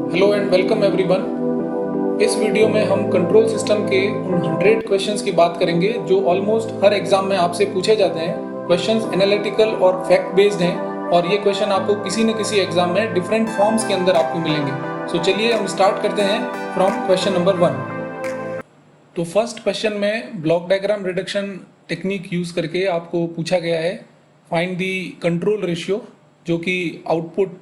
Hello and welcome everyone. इस video में हम कंट्रोल सिस्टम के उन 100 क्वेश्चंस की बात करेंगे जो ऑलमोस्ट हर एग्जाम में आपसे पूछे जाते हैं। क्वेश्चंस एनालिटिकल और फैक्ट बेस्ड हैं और ये क्वेश्चन आपको किसी न किसी एग्जाम में डिफरेंट फॉर्म्स के अंदर आपको मिलेंगे। सो चलिए हम स्टार्ट करते हैं फ्रॉम क्वेश्चन नंबर 1। तो फर्स्ट क्वेश्चन में block diagram reduction technique use करके आपको पूछा गया है फाइंड दी कंट्रोल रेशियो, जो कि output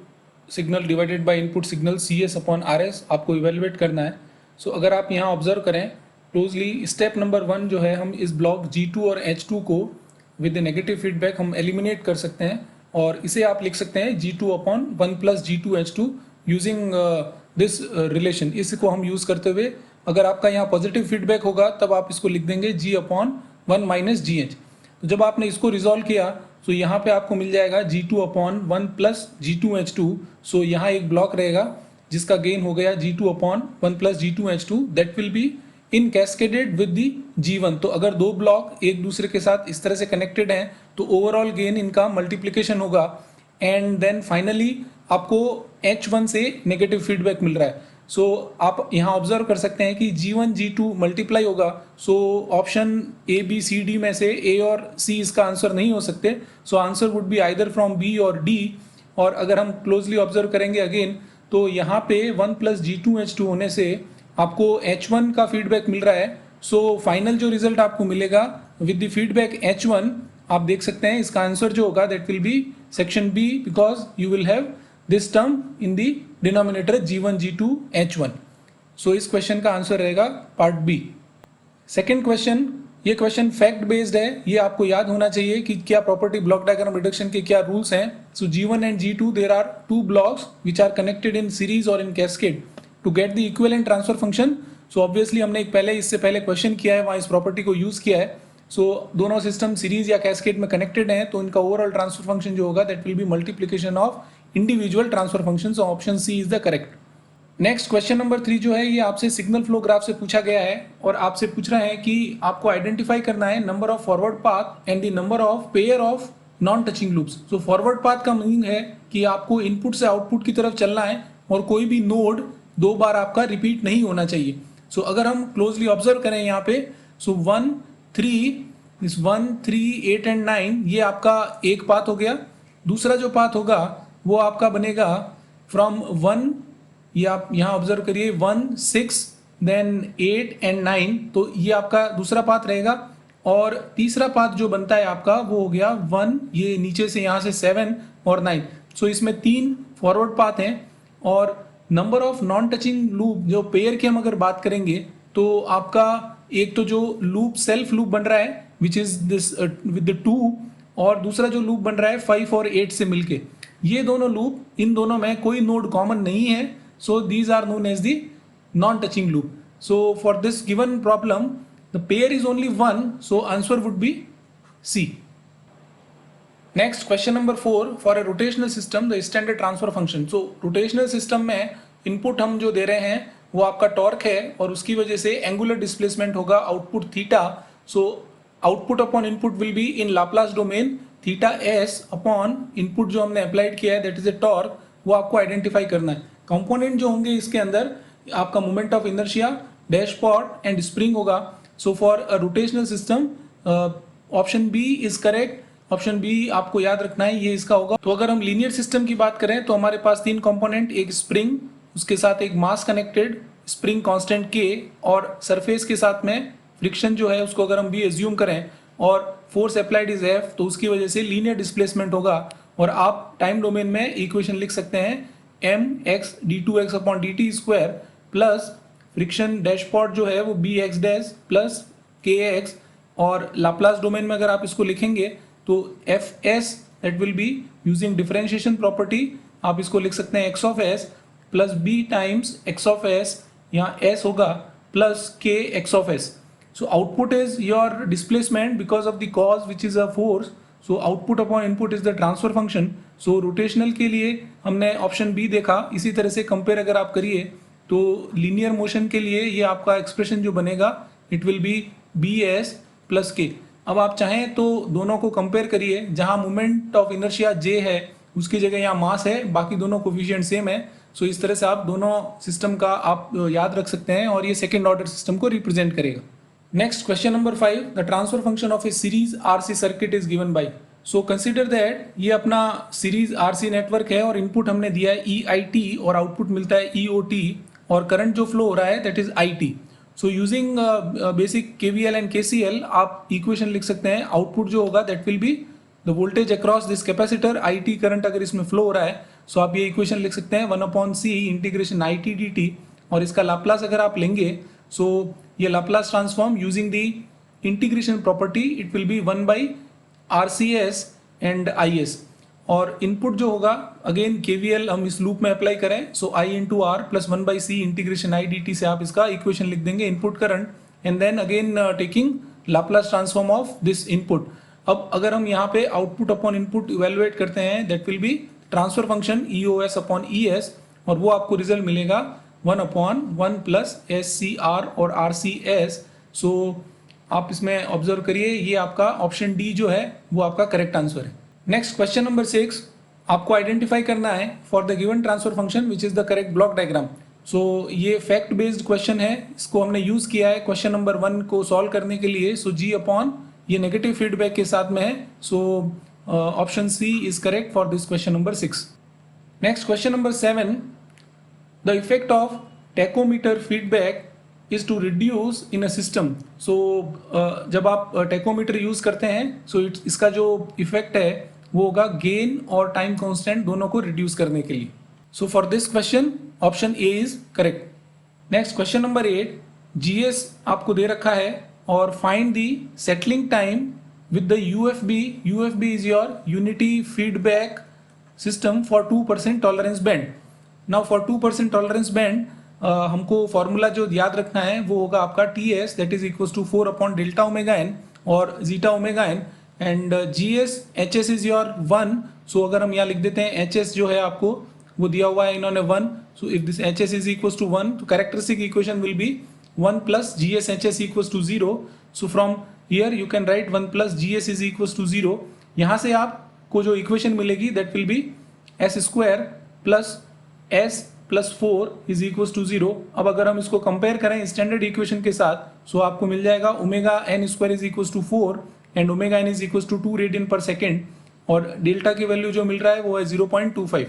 signal divided by input signal CS upon RS आपको इवेलुएट करना है। सो अगर आप यहाँ ऑब्जर्व करें क्लोजली, स्टेप नंबर 1 जो है, हम इस ब्लॉक G2 और H2 को विद नेगेटिव फीडबैक हम एलिमिनेट कर सकते हैं और इसे आप लिख सकते हैं G2 upon 1 plus G2H2 using this relation. इसको हम यूज़ करते हुए अगर आपका यहाँ पॉजिटिव फीडबैक होगा तब आप इसको लिख देंगे G अपॉन 1 माइनस GH। तो जब आपने इसको रिजॉल्व किया तो यहाँ पे आपको मिल जाएगा G2 अपॉन 1 प्लस G2H2। सो यहाँ एक ब्लॉक रहेगा जिसका गेन हो गया G2 upon 1 plus G2H2, that will be in cascaded with the G1। तो अगर दो ब्लॉक एक दूसरे के साथ इस तरह से कनेक्टेड हैं तो ओवरऑल गेन इनका मल्टीप्लिकेशन होगा एंड देन फाइनली आपको H1 से नेगेटिव फीडबैक मिल रहा है। सो आप यहाँ ऑब्जर्व कर सकते हैं कि G1 G2 मल्टीप्लाई होगा। So option A B C D में से A और C इसका आंसर नहीं हो सकते। So answer would be either from B और D। और अगर हम क्लोजली ऑब्जर्व करेंगे अगेन तो यहाँ पे 1 प्लस G2H2 होने से आपको H1 का फीडबैक मिल रहा है। सो फाइनल जो रिजल्ट आपको मिलेगा विद द फीडबैक H1, आप देख सकते हैं इसका आंसर जो होगा that will B section B, because you will have this term in the denominator G1 G2 H1। सो इस क्वेश्चन का आंसर रहेगा पार्ट बी। सेकेंड क्वेश्चन, ये क्वेश्चन फैक्ट बेस्ड है, ये आपको याद होना चाहिए कि क्या प्रॉपर्टी ब्लॉक डायग्राम रिडक्शन के क्या रूल्स हैं। So G1 and G2 there are two blocks which are connected in series और in cascade to get the equivalent transfer function. So obviously हमने एक पहले इससे पहले क्वेश्चन किया है, वहाँ इस प्रॉपर्टी को यूज किया है। सो दोनों सिस्टम सीरीज या कैस्केड में कनेक्टेड हैं तो इनका ओवरऑल ट्रांसफर फंक्शन जो होगा that will be multiplication of individual transfer function. So option C is the correct. Next question number 3 जो है, ये आपसे सिग्नल फ्लो ग्राफ से पूछा गया है और आपसे पूछ रहे हैं कि आपको आइडेंटिफाई करना है number of forward path and the number of pair of non touching loops. So forward path का मीनिंग है कि आपको इनपुट से आउटपुट की तरफ चलना है और कोई भी नोड दो बार आपका रिपीट नहीं होना चाहिए। सो अगर हम क्लोजली ऑब्जर्व करें यहाँ पे, सो 1 3 8 एंड 9 ये आपका एक पाथ हो गया। दूसरा जो पाथ होगा वो आपका बनेगा फ्रॉम 1, ये आप यहाँ ऑब्जर्व करिए 1 6 देन 8 एंड 9, तो ये आपका दूसरा पाथ रहेगा। और तीसरा पाथ जो बनता है आपका वो हो गया 1, ये नीचे से यहाँ से 7 और 9। सो इसमें 3 फॉरवर्ड पाथ हैं। और number of non touching loop जो पेयर की हम अगर बात करेंगे तो आपका एक तो जो लूप सेल्फ लूप बन रहा है विच इज दिस विद 2, और दूसरा जो लूप बन रहा है 5 और 8 से मिलके, ये दोनों लूप, इन दोनों में कोई नोड कॉमन नहीं है। So these are known as the non-touching loop. So for this given problem, the pair is only 1. So answer would be C. Next question number 4, for a rotational system, the standard transfer function. So rotational system में input हम जो दे रहे हैं वो आपका torque है और उसकी वजह से एंगुलर डिस्प्लेसमेंट होगा output theta. So output upon input will be in Laplace domain theta S upon input जो हमने अप्लाइड किया है दैट इज ए टॉर्क, वो आपको आइडेंटिफाई करना है। कंपोनेंट जो होंगे इसके अंदर आपका moment of inertia, dashpot and spring होगा। So for a rotational system option B is correct. Option B आपको याद रखना है, ये इसका होगा। तो अगर हम लीनियर सिस्टम की बात करें तो हमारे पास 3 कंपोनेंट, एक स्प्रिंग, उसके साथ एक मास कनेक्टेड, स्प्रिंग कांस्टेंट K, और सरफेस के साथ में फ्रिक्शन जो है उसको अगर हम भी एज्यूम करें और फोर्स अप्लाइड इज F, तो उसकी वजह से लीनियर डिस्प्लेसमेंट होगा। और आप टाइम डोमेन में इक्वेशन लिख सकते हैं mx d2x upon dt square plus friction dashpot जो है वो bx डैश प्लस kx, और लाप्लास डोमेन में अगर आप इसको लिखेंगे तो fs that will be using differentiation property, आप इसको लिख सकते हैं x of s plus b times x of s, यहाँ s होगा plus k x of s। So output is your displacement because of the cause which is a force. So output upon input is the transfer function. So rotational के लिए हमने option B देखा। इसी तरह से compare अगर आप करिए तो लीनियर मोशन के लिए ये आपका एक्सप्रेशन जो बनेगा it will B bs plus k। अब आप चाहें तो दोनों को कंपेयर करिए, जहां मोमेंट ऑफ इनर्शिया j है उसकी जगह यहाँ मास है, बाकी दोनों कोफिशिएंट सेम है। सो इस तरह से आप दोनों सिस्टम का आप याद रख सकते हैं और ये सेकेंड ऑर्डर सिस्टम को रिप्रेजेंट करेगा। Next question number 5, the transfer function of A series RC circuit is given by. So consider that ये अपना सीरीज आरसी नेटवर्क है और इनपुट हमने दिया है EIT और आउटपुट मिलता है EOT और करंट जो फ्लो हो रहा है that is IT। So using basic KVL and KCL आप इक्वेशन लिख सकते हैं। आउटपुट जो होगा that will be the voltage across this capacitor, IT current अगर इसमें फ्लो हो रहा है सो आप ये इक्वेशन लिख सकते हैं 1/C इंटीग्रेशन IT dt और इसका लाप्लास अगर आप लेंगे सो ये Laplace transform using the integration property it will B 1/RCS and IS और इनपुट जो होगा अगेन KVL हम इस लूप में अप्लाई करें so I into R plus 1/C integration I dt से आप इसका इक्वेशन लिख देंगे input current and then again taking Laplace transform of this input. अब अगर हम यहाँ पे आउटपुट अपॉन इनपुट इवेलुएट करते हैं that will B transfer function EOS upon ES और वो आपको रिजल्ट मिलेगा 1/1 प्लस SCR और RCS। सो आप इसमें ऑब्जर्व करिए ये आपका ऑप्शन डी जो है वो आपका करेक्ट आंसर है। नेक्स्ट क्वेश्चन नंबर 6, आपको आइडेंटिफाई करना है for the given transfer function which is the correct block diagram. So ये फैक्ट बेस्ड क्वेश्चन है, इसको हमने यूज किया है क्वेश्चन नंबर 1 को सॉल्व करने के लिए। सो G अपॉन ये नेगेटिव फीडबैक के साथ में है। So option C is correct for this question number 6। Next question number 7, the effect of tachometer feedback is to reduce in a system. So जब आप टैकोमीटर यूज करते हैं सो इसका जो इफेक्ट है वो होगा गेन और टाइम कांस्टेंट दोनों को रिड्यूस करने के लिए। So for this question option A is correct. Next question number 8, GS आपको दे रखा है और find the settling time with the UFB। UFB is your unity feedback system for 2% tolerance band. Now for 2% tolerance band हमको formula जो याद रखना है वो होगा आपका TS that is equal to 4/डेल्टा ओमेगा n और zeta omega n and GS HS is your 1। सो अगर हम यहाँ लिख देते हैं HS जो है आपको वो दिया हुआ है इन्होंने 1। So if this HS is equal to 1 तो characteristic equation will be 1 plus GS HS equal to 0। So from here you can write 1 plus GS is equal to 0। यहाँ से आपको जो इक्वेशन मिलेगी that will be S² plus S plus 4 is equal to 0। अब अगर हम इसको compare करें स्टैंडर्ड इक्वेशन के साथ सो आपको मिल जाएगा omega n square is equal to 4 and omega n is equal to 2 radian per second और डेल्टा की वैल्यू जो मिल रहा है वो है 0.25।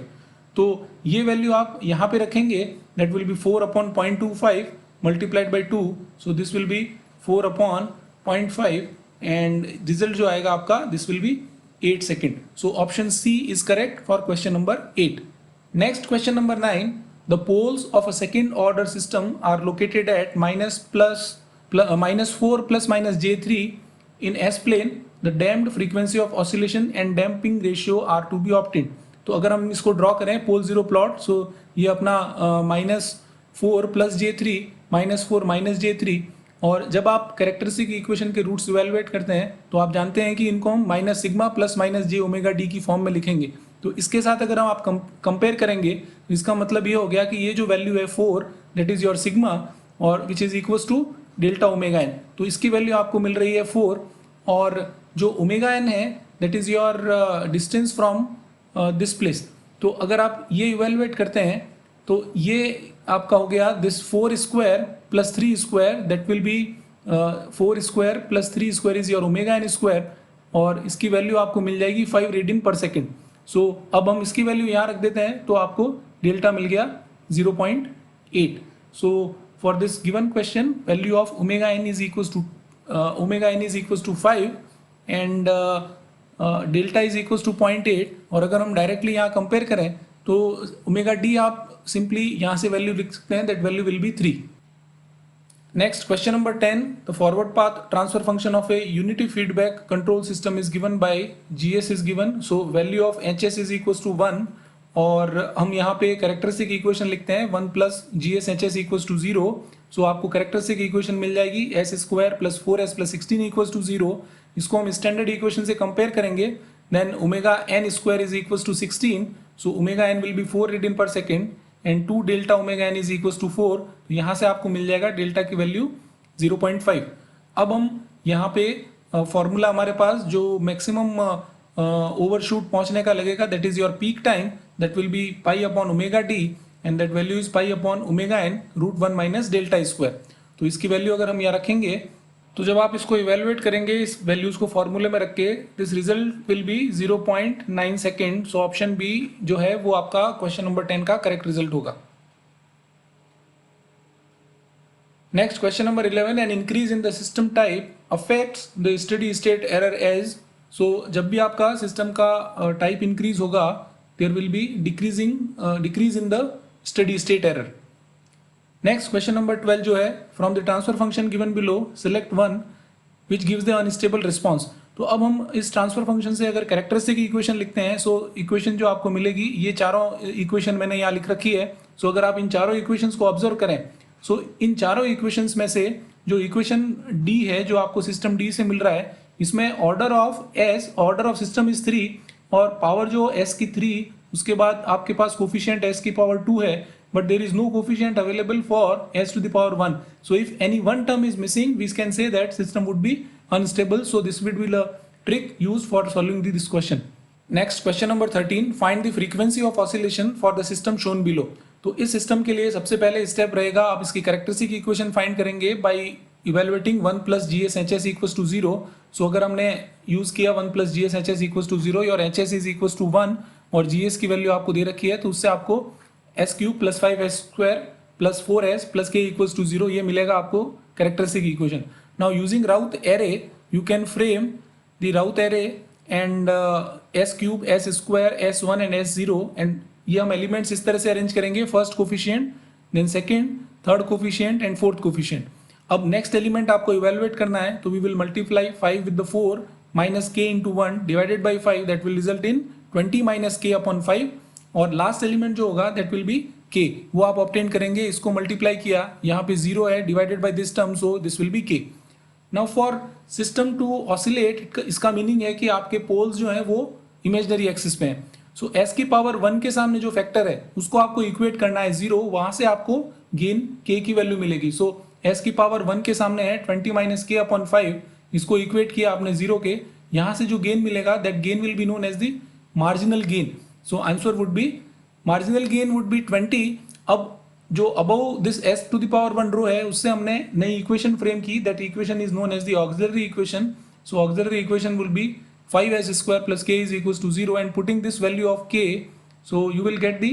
तो ये वैल्यू आप यहाँ पे रखेंगे that will B 4/0.25 multiplied by 2। So this will B 4/0.5 and result जो आएगा आपका this will B 8 second. So option C is correct for question number 8। Next question number 9, the poles of a second order system are located at -4 plus minus J3 in S plane. The damped frequency of oscillation and damping ratio are to be obtained. तो अगर हम इसको draw करें pole zero plot सो ये अपना -4 plus J3 -4 minus J3 और जब आप कैरेक्टरिस्टिक इक्वेशन के रूट्स इवेलुएट करते हैं तो आप जानते हैं कि इनको हम minus sigma plus minus J omega D की फॉर्म में लिखेंगे। तो इसके साथ अगर हम आप कंपेयर करेंगे तो इसका मतलब ये हो गया कि ये जो वैल्यू है 4 दैट इज योर सिग्मा और which is equals to delta omega n। तो इसकी वैल्यू आपको मिल रही है 4 और जो ओमेगा n है that is your distance from this place. तो अगर आप ये इवेलुएट करते हैं तो ये आपका हो गया this 4² plus 3² that will B 4² plus 3² is your omega n² और इसकी वैल्यू आपको मिल जाएगी 5 रेडियन पर सेकेंड। सो अब हम इसकी वैल्यू यहाँ रख देते हैं तो आपको डेल्टा मिल गया 0.8। So for this given question value of omega n is equal to 5 and delta is equal to 0.8 और अगर हम डायरेक्टली यहाँ कंपेयर करें तो ओमेगा d आप सिंपली यहाँ से वैल्यू लिख सकते हैं that value will be 3। Next question number 10, the forward path transfer function of a unity feedback control system is given by GS is given. So value of HS is equals to 1 और हम यहाँ पे characteristic equation लिखते हैं 1 plus GS HS equals to 0। So आपको characteristic equation मिल जाएगी S² plus 4S plus 16 equals to 0। इसको हम स्टैंडर्ड इक्वेशन से कंपेयर करेंगे then omega n² is equals to 16। So omega n will be 4 radian per second and 2 delta omega n is equals to 4। तो यहाँ से आपको मिल जाएगा डेल्टा की वैल्यू 0.5। अब हम यहाँ पे फॉर्मूला हमारे पास जो मैक्सिमम ओवरशूट पहुँचने का लगेगा that is your peak time that will be pi upon omega d and that value is pi upon omega N root 1 minus delta square. तो इसकी वैल्यू अगर हम यहाँ रखेंगे तो जब आप इसको इवेलुएट करेंगे इस वैल्यूज को फॉर्मूले में रख के, this result will be 0.9 second. So option B जो है वो आपका क्वेश्चन नंबर 10 का करेक्ट रिजल्ट होगा। Next question number 11, an increase in the system type affects the steady state error as. So जब भी आपका सिस्टम का टाइप इंक्रीज होगा there will be decrease in the steady state error. Next question number 12 जो है, from the transfer function given below select one which gives the unstable response. तो अब हम इस ट्रांसफर फंक्शन से अगर कैरेक्टरिस्टिक इक्वेशन लिखते हैं, सो इक्वेशन जो आपको मिलेगी ये चारों इक्वेशन मैंने यहाँ लिख रखी है। सो अगर आप इन चारों इक्वेशंस को ऑब्जर्व करें, सो इन चारों इक्वेशंस में से जो इक्वेशन डी है जो आपको सिस्टम डी से मिल रहा है, इसमें ऑर्डर ऑफ सिस्टम इज 3 और पावर जो एस की 3, उसके बाद आपके पास कोफिशिएंट एस की पावर 2 है, but there is no coefficient available for s to the power 1. So if any one term is missing, we can say that system would be unstable. So this would be the trick used for solving this question. Next question number 13, find the frequency of oscillation for the system shown below. तो इस system के लिए सबसे पहले step रहेगा, आप इसकी characteristic equation find करेंगे by evaluating 1 plus G S H S equal to 0। So अगर हमने यूज किया 1 plus G S H S equal to 0 और H S is equal to 1 और जी एस की वैल्यू आपको दे रखी है, तो उससे आपको S cube plus 5s square plus 4s plus K equals to 0 ये मिलेगा आपको characteristic equation. Now using Routh array you can frame the Routh array and S cube S square s1 and s0, and ये हम elements इस तरह से arrange करेंगे, first coefficient, then second, third coefficient and fourth coefficient. अब next element आपको evaluate करना है, तो we will multiply 5 with the 4 minus k into 1 divided by 5, that will result in 20 minus k upon 5, और लास्ट एलिमेंट जो होगा that will be k, वो आप ऑब्टेन करेंगे। इसको मल्टीप्लाई किया, यहाँ पे 0 है divided by this term, so this will be k। Now for system to oscillate, इसका मीनिंग है कि आपके पोल्स जो है वो इमेजनरी एक्सिस पे हैं। सो s की पावर 1 के सामने जो फैक्टर है उसको आपको इक्वेट करना है 0, वहां से आपको गेन k की वैल्यू मिलेगी। सो s की पावर 1 के सामने है 20 माइनस k अपॉन 5, इसको इक्वेट किया आपने 0 के, यहाँ से जो गेन मिलेगा that gain will be known as the marginal gain. So answer would be, marginal gain would be 20। अब जो above this s to the power 1 रो है उससे हमने नई इक्वेशन फ्रेम की, that equation is known as the auxiliary equation. So auxiliary equation will be 5s square plus k is equals to 0, and putting this value of k, so you will get the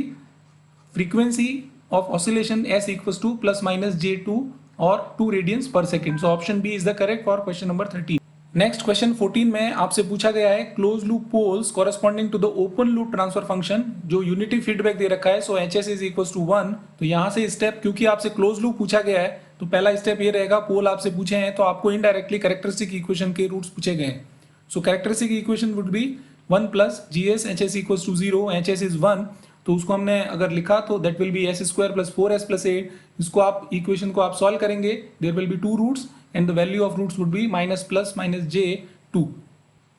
frequency of oscillation s equals to plus minus j2 or 2 radians per second. So option B is the correct for question number 13. Next question 14 में आपसे पूछा गया है close loop poles corresponding to the open loop transfer function, जो unity feedback दे रखा है, so H S is equal to 1। तो यहाँ से स्टेप, क्योंकि आपसे क्लोज लूप पूछा गया है तो पहला स्टेप ये रहेगा, पोल आपसे पूछे हैं तो आपको इनडायरेक्टली कैरेक्टरिस्टिक इक्वेशन के रूट्स पूछे गए हैं। So characteristic equation would be 1 plus G S H S equal to 0, H S is 1, तो उसको हमने अगर लिखा तो that will be S square plus 4s plus 8। इसको आप इक्वेशन को आप सॉल्व करेंगे, there will be 2 roots and the value of roots would be minus plus minus j2।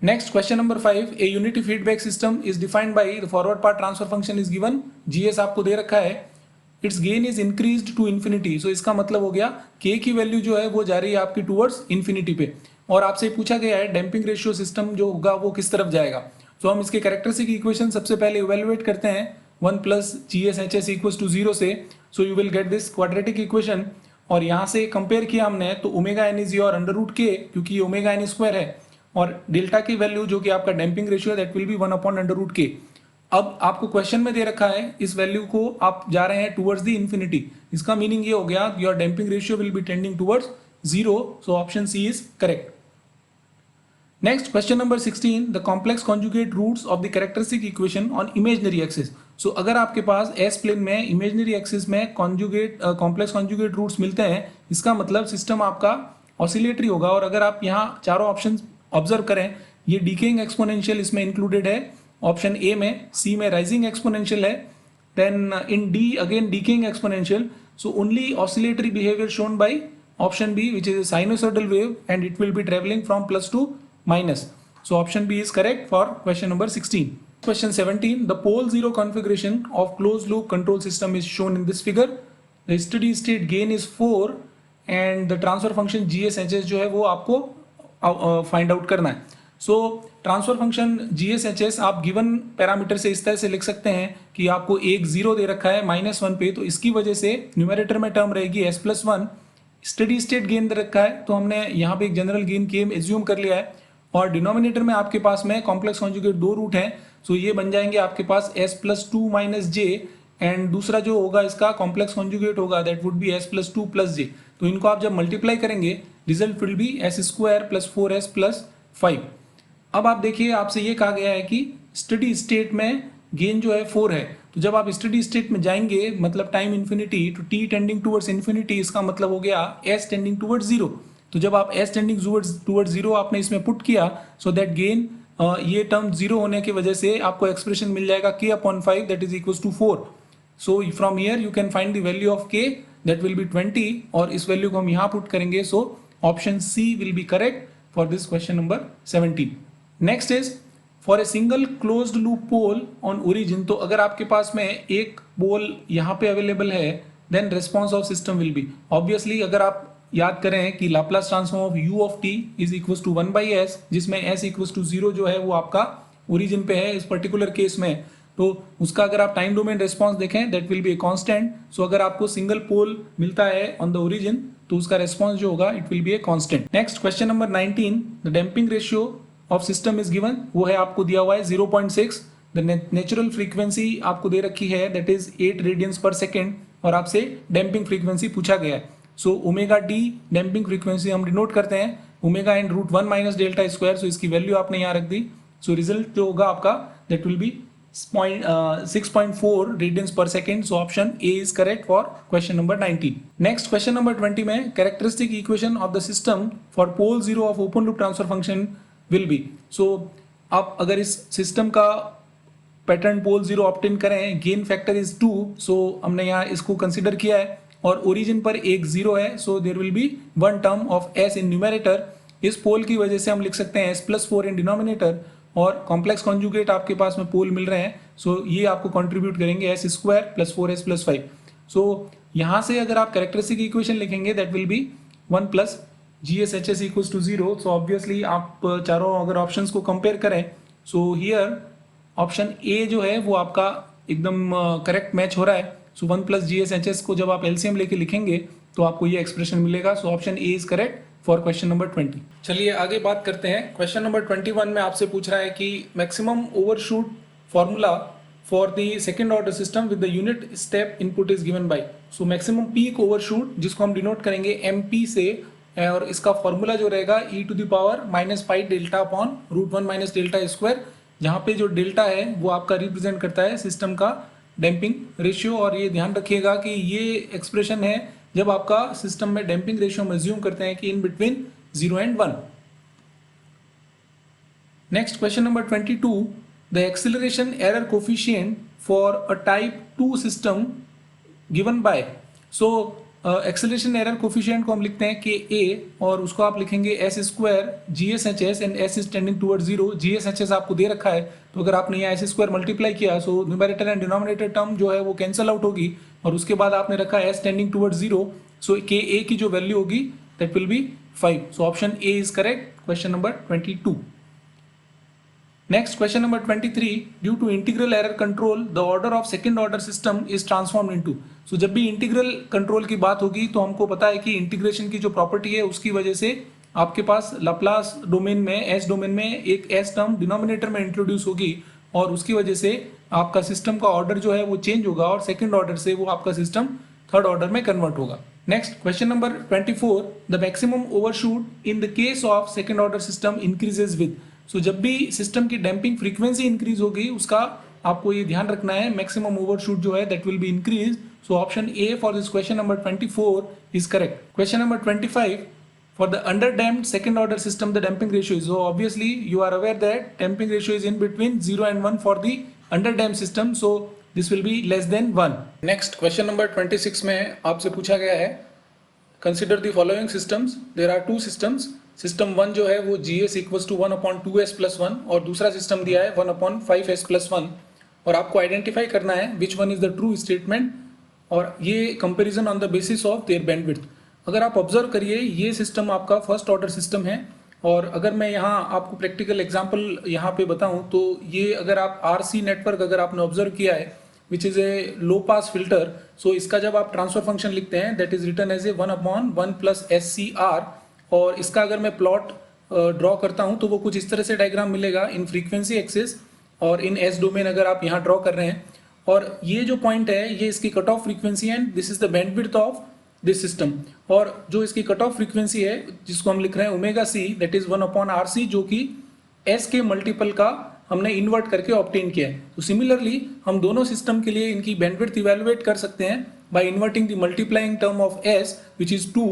Next question number 5, a unity feedback system is defined by the forward part transfer function is given, gs आपको दे रखा है, its gain is increased to infinity। so इसका मतलब हो गया k की value जो है वो जा रही है आपकी टूवर्ड्स इन्फिनिटी पे, और आपसे पूछा गया है डैम्पिंग रेशियो सिस्टम जो होगा वो किस तरफ जाएगा। तो हम इसके कैरेक्टरिस्टिक इक्वेशन सबसे पहले इवेलुएट करते हैं 1 plus G S H S equal to 0 से। So you will get this quadratic equation, और यहाँ से कंपेयर किया हमने तो omega N is your under root K, क्योंकि ओमेगा एन स्क्वायर है, और डेल्टा की वैल्यू जो कि आपका डैम्पिंग रेशियो है that will be 1 upon under root K. अब आपको क्वेश्चन में दे रखा है इस वैल्यू को आप जा रहे हैं टुवर्ड्स द इन्फिनिटी, इसका मीनिंग ये हो गया your damping ratio will be tending towards 0। So option C is correct. Next question number 16, the complex conjugate roots of the characteristic equation on imaginary axis. So अगर आपके पास S plane में imaginary axis में complex conjugate roots मिलते हैं, इसका मतलब system आपका ऑसिलेटरी होगा। और अगर आप यहाँ चारों ऑप्शन ऑब्जर्व करें, ये डीकेइंग एक्सपोनेंशियल इसमें इंक्लूडेड है ऑप्शन ए में, सी में राइजिंग एक्सपोनेंशियल है, then in D again decaying exponential. So only oscillatory behaviour shown by option B which is a sinusoidal wave and it will be traveling from plus to minus. So option B is correct for question number 16. Question 17, the pole zero configuration of closed loop control system is shown in this figure. The steady state gain is 4 and the transfer function GSHS जो है वो आपको find out करना है। सो transfer function GSHS आप given parameter से इस तरह से लिख सकते हैं कि आपको एक 0 दे रखा है -1 पे, तो इसकी वजह से न्यूमरेटर में टर्म रहेगी s+1। स्टेडी स्टेट गेन दे रखा है, तो हमने यहाँ पे एक जनरल गेन के एज्यूम कर लिया है, और डिनोमिनेटर में आपके पास में कॉम्प्लेक्स कॉन्जुगेट 2 रूट हैं, सो ये बन जाएंगे आपके पास s+2 - j, एंड दूसरा जो होगा इसका कॉम्प्लेक्स कॉन्जुगेट होगा that would be s+2 + j। तो इनको आप जब मल्टीप्लाई करेंगे result will be s² + 4s + 5। अब आप देखिए, आपसे ये कहा गया है कि स्टेडी स्टेट में गेन जो है 4 है, तो जब आप स्टेडी स्टेट में जाएंगे मतलब time infinity to t tending towards infinity, इसका मतलब हो गया s टेंडिंग टूवर्ड्स 0। तो जब आप s टेंडिंग टूवर्ड्स 0 आपने इसमें पुट किया, सो दैट गेन ये टर्म 0 होने की वजह से आपको एक्सप्रेशन मिल जाएगा k/5 that is equal to 4। So from here you can find the value of k that will be 20, और इस वैल्यू को हम यहाँ पुट करेंगे, सो option C will be correct for this question number 17। Next is for a single closed loop pole on origin. तो अगर आपके पास में एक पोल यहाँ पे अवेलेबल है, then response of system will be obviously, अगर आप याद करें कि Laplace transform of u of t is equal to 1/s, जिसमें s इक्वल टू 0 जो है वो आपका ओरिजिन पे है इस पर्टिकुलर केस में, तो उसका अगर आप टाइम डोमेन रेस्पॉन्स देखें that will be a constant. So अगर आपको सिंगल पोल मिलता है ऑन द ओरिजिन, तो उसका रेस्पॉन्स जो होगा it will be a constant. Next question number 19, the damping ratio of system is given, वो है आपको दिया हुआ है 0.6। द नेचुरल फ्रीक्वेंसी आपको दे रखी है that is 8 radians per second, और आपसे डैम्पिंग फ्रीक्वेंसी पूछा गया है। So omega D damping frequency हम डिनोट करते हैं ओमेगा इन √1 - डेल्टा स्क्वायर, सो इसकी वैल्यू आपने यहाँ रख दी। सो रिजल्ट जो होगा आपका that will be 6.4 radians per second. So option A is correct for question number 19। Next question number 20 में characteristic equation of the system for pole 0 of open loop transfer function will be. So आप अगर इस सिस्टम का pattern pole 0 obtain करें, gain factor is 2, so हमने यहाँ इसको कंसिडर किया है, और ओरिजिन पर एक 0 है, so there will be 1 term of s in numerator. इस पोल की वजह से हम लिख सकते हैं s+4 इन डिनोमिनेटर, और कॉम्प्लेक्स कॉन्जुगेट आपके पास में पोल मिल रहे हैं, सो ये आपको कंट्रीब्यूट करेंगे s² + 4s + 5। सो यहाँ से अगर आप कैरेक्टरिस्टिक इक्वेशन लिखेंगे that will be 1 + GSHS equals to 0। So obviously आप चारों अगर ऑप्शंस को कंपेयर करें, सो हियर ऑप्शन ए जो है वो आपका एकदम करेक्ट मैच हो रहा है। सो 1 + GSHS को जब आप एलसीएम लेके लिखेंगे तो आपको ये एक्सप्रेशन मिलेगा। सो option A is correct for question number 20। चलिए आगे बात करते हैं। क्वेश्चन नंबर 21 में आपसे पूछ रहा है कि maximum overshoot formula for the second order system with the unit step input is given by. So maximum peak overshoot जिसको हम डिनोट करेंगे MP से, और इसका फॉर्मूला जो रहेगा e⁻⁻ delta upon √1 - delta square, जहाँ पे जो डेल्टा है वो आपका रिप्रेजेंट करता है सिस्टम का डैम्पिंग रेशियो। और ये ध्यान रखिएगा कि ये एक्सप्रेशन है जब आपका सिस्टम में डैम्पिंग रेशियो हम अज्यूम करते हैं कि in between 0 and 1। Next question number 22, the acceleration error coefficient for a type 2 system given by. So acceleration error coefficient को हम लिखते हैं KA, और उसको आप लिखेंगे s² GSHS and s is tending towards 0। GSHS आपको दे रखा है, तो अगर आपने यहाँ s² मल्टीप्लाई किया, so numerator and denominator term जो है वो कैंसिल आउट होगी, और उसके बाद आपने रखा है s tending towards 0। So KA की जो वैल्यू होगी that will be 5। So option A is correct question number 22। Next question number 23, due to integral error control the order of second order system is transformed into. So जब भी integral control की बात होगी तो हमको पता है कि इंटीग्रेशन की जो प्रॉपर्टी है उसकी वजह से आपके पास लाप्लास डोमेन में s डोमेन में एक s टर्म डिनोमिनेटर में इंट्रोड्यूस होगी, और उसकी वजह से आपका सिस्टम का ऑर्डर जो है वो चेंज होगा, और सेकेंड ऑर्डर से वो आपका सिस्टम थर्ड ऑर्डर में कन्वर्ट होगा। Next question number 24, the maximum overshoot in the case of second order system increases with. So जब भी सिस्टम की डैम्पिंग फ्रीक्वेंसी इंक्रीज होगी उसका आपको ये ध्यान रखना है, मैक्सिमम ओवरशूट जो है that will be increase. So option A for this question number 24 is correct. Question number 25, for the underdamped second order system the damping ratio is, so obviously you are aware that damping ratio is in between 0 and 1 for the underdamped system, so this will be less than 1. Next question number 26 में आपसे पूछा गया है, consider the following systems, there are two systems, system 1 जो है वो GS equals to 1/2s plus 1, और दूसरा system दिया है 1/5s plus 1, और आपको identify करना है which one is the true statement, और ये comparison on the basis of their bandwidth। अगर आप ऑब्जर्व करिए ये सिस्टम आपका फर्स्ट ऑर्डर सिस्टम है, और अगर मैं यहाँ आपको प्रैक्टिकल एग्जांपल यहाँ पे बताऊँ तो ये अगर आप RC नेटवर्क अगर आपने ऑब्जर्व किया है which is a low pass filter, सो इसका जब आप ट्रांसफर फंक्शन लिखते हैं that is written as a 1/1 + SCR, और इसका अगर मैं प्लॉट ड्रॉ करता हूँ तो वो कुछ इस तरह से डायग्राम मिलेगा इन फ्रीक्वेंसी एक्सिस और इन एस डोमेन अगर आप यहाँ ड्रॉ कर रहे हैं। और ये जो पॉइंट है ये इसकी cut off frequency and this is the bandwidth of this system. और जो इसकी कट ऑफ फ्रीक्वेंसी है जिसको हम लिख रहे हैं omega see that is 1/RC, जो कि एस के मल्टीपल का हमने इन्वर्ट करके ऑब्टेन किया है। तो सिमिलरली हम दोनों सिस्टम के लिए इनकी बैंडविड्थ इवैल्यूएट कर सकते हैं by inverting the multiplying term of S which is 2।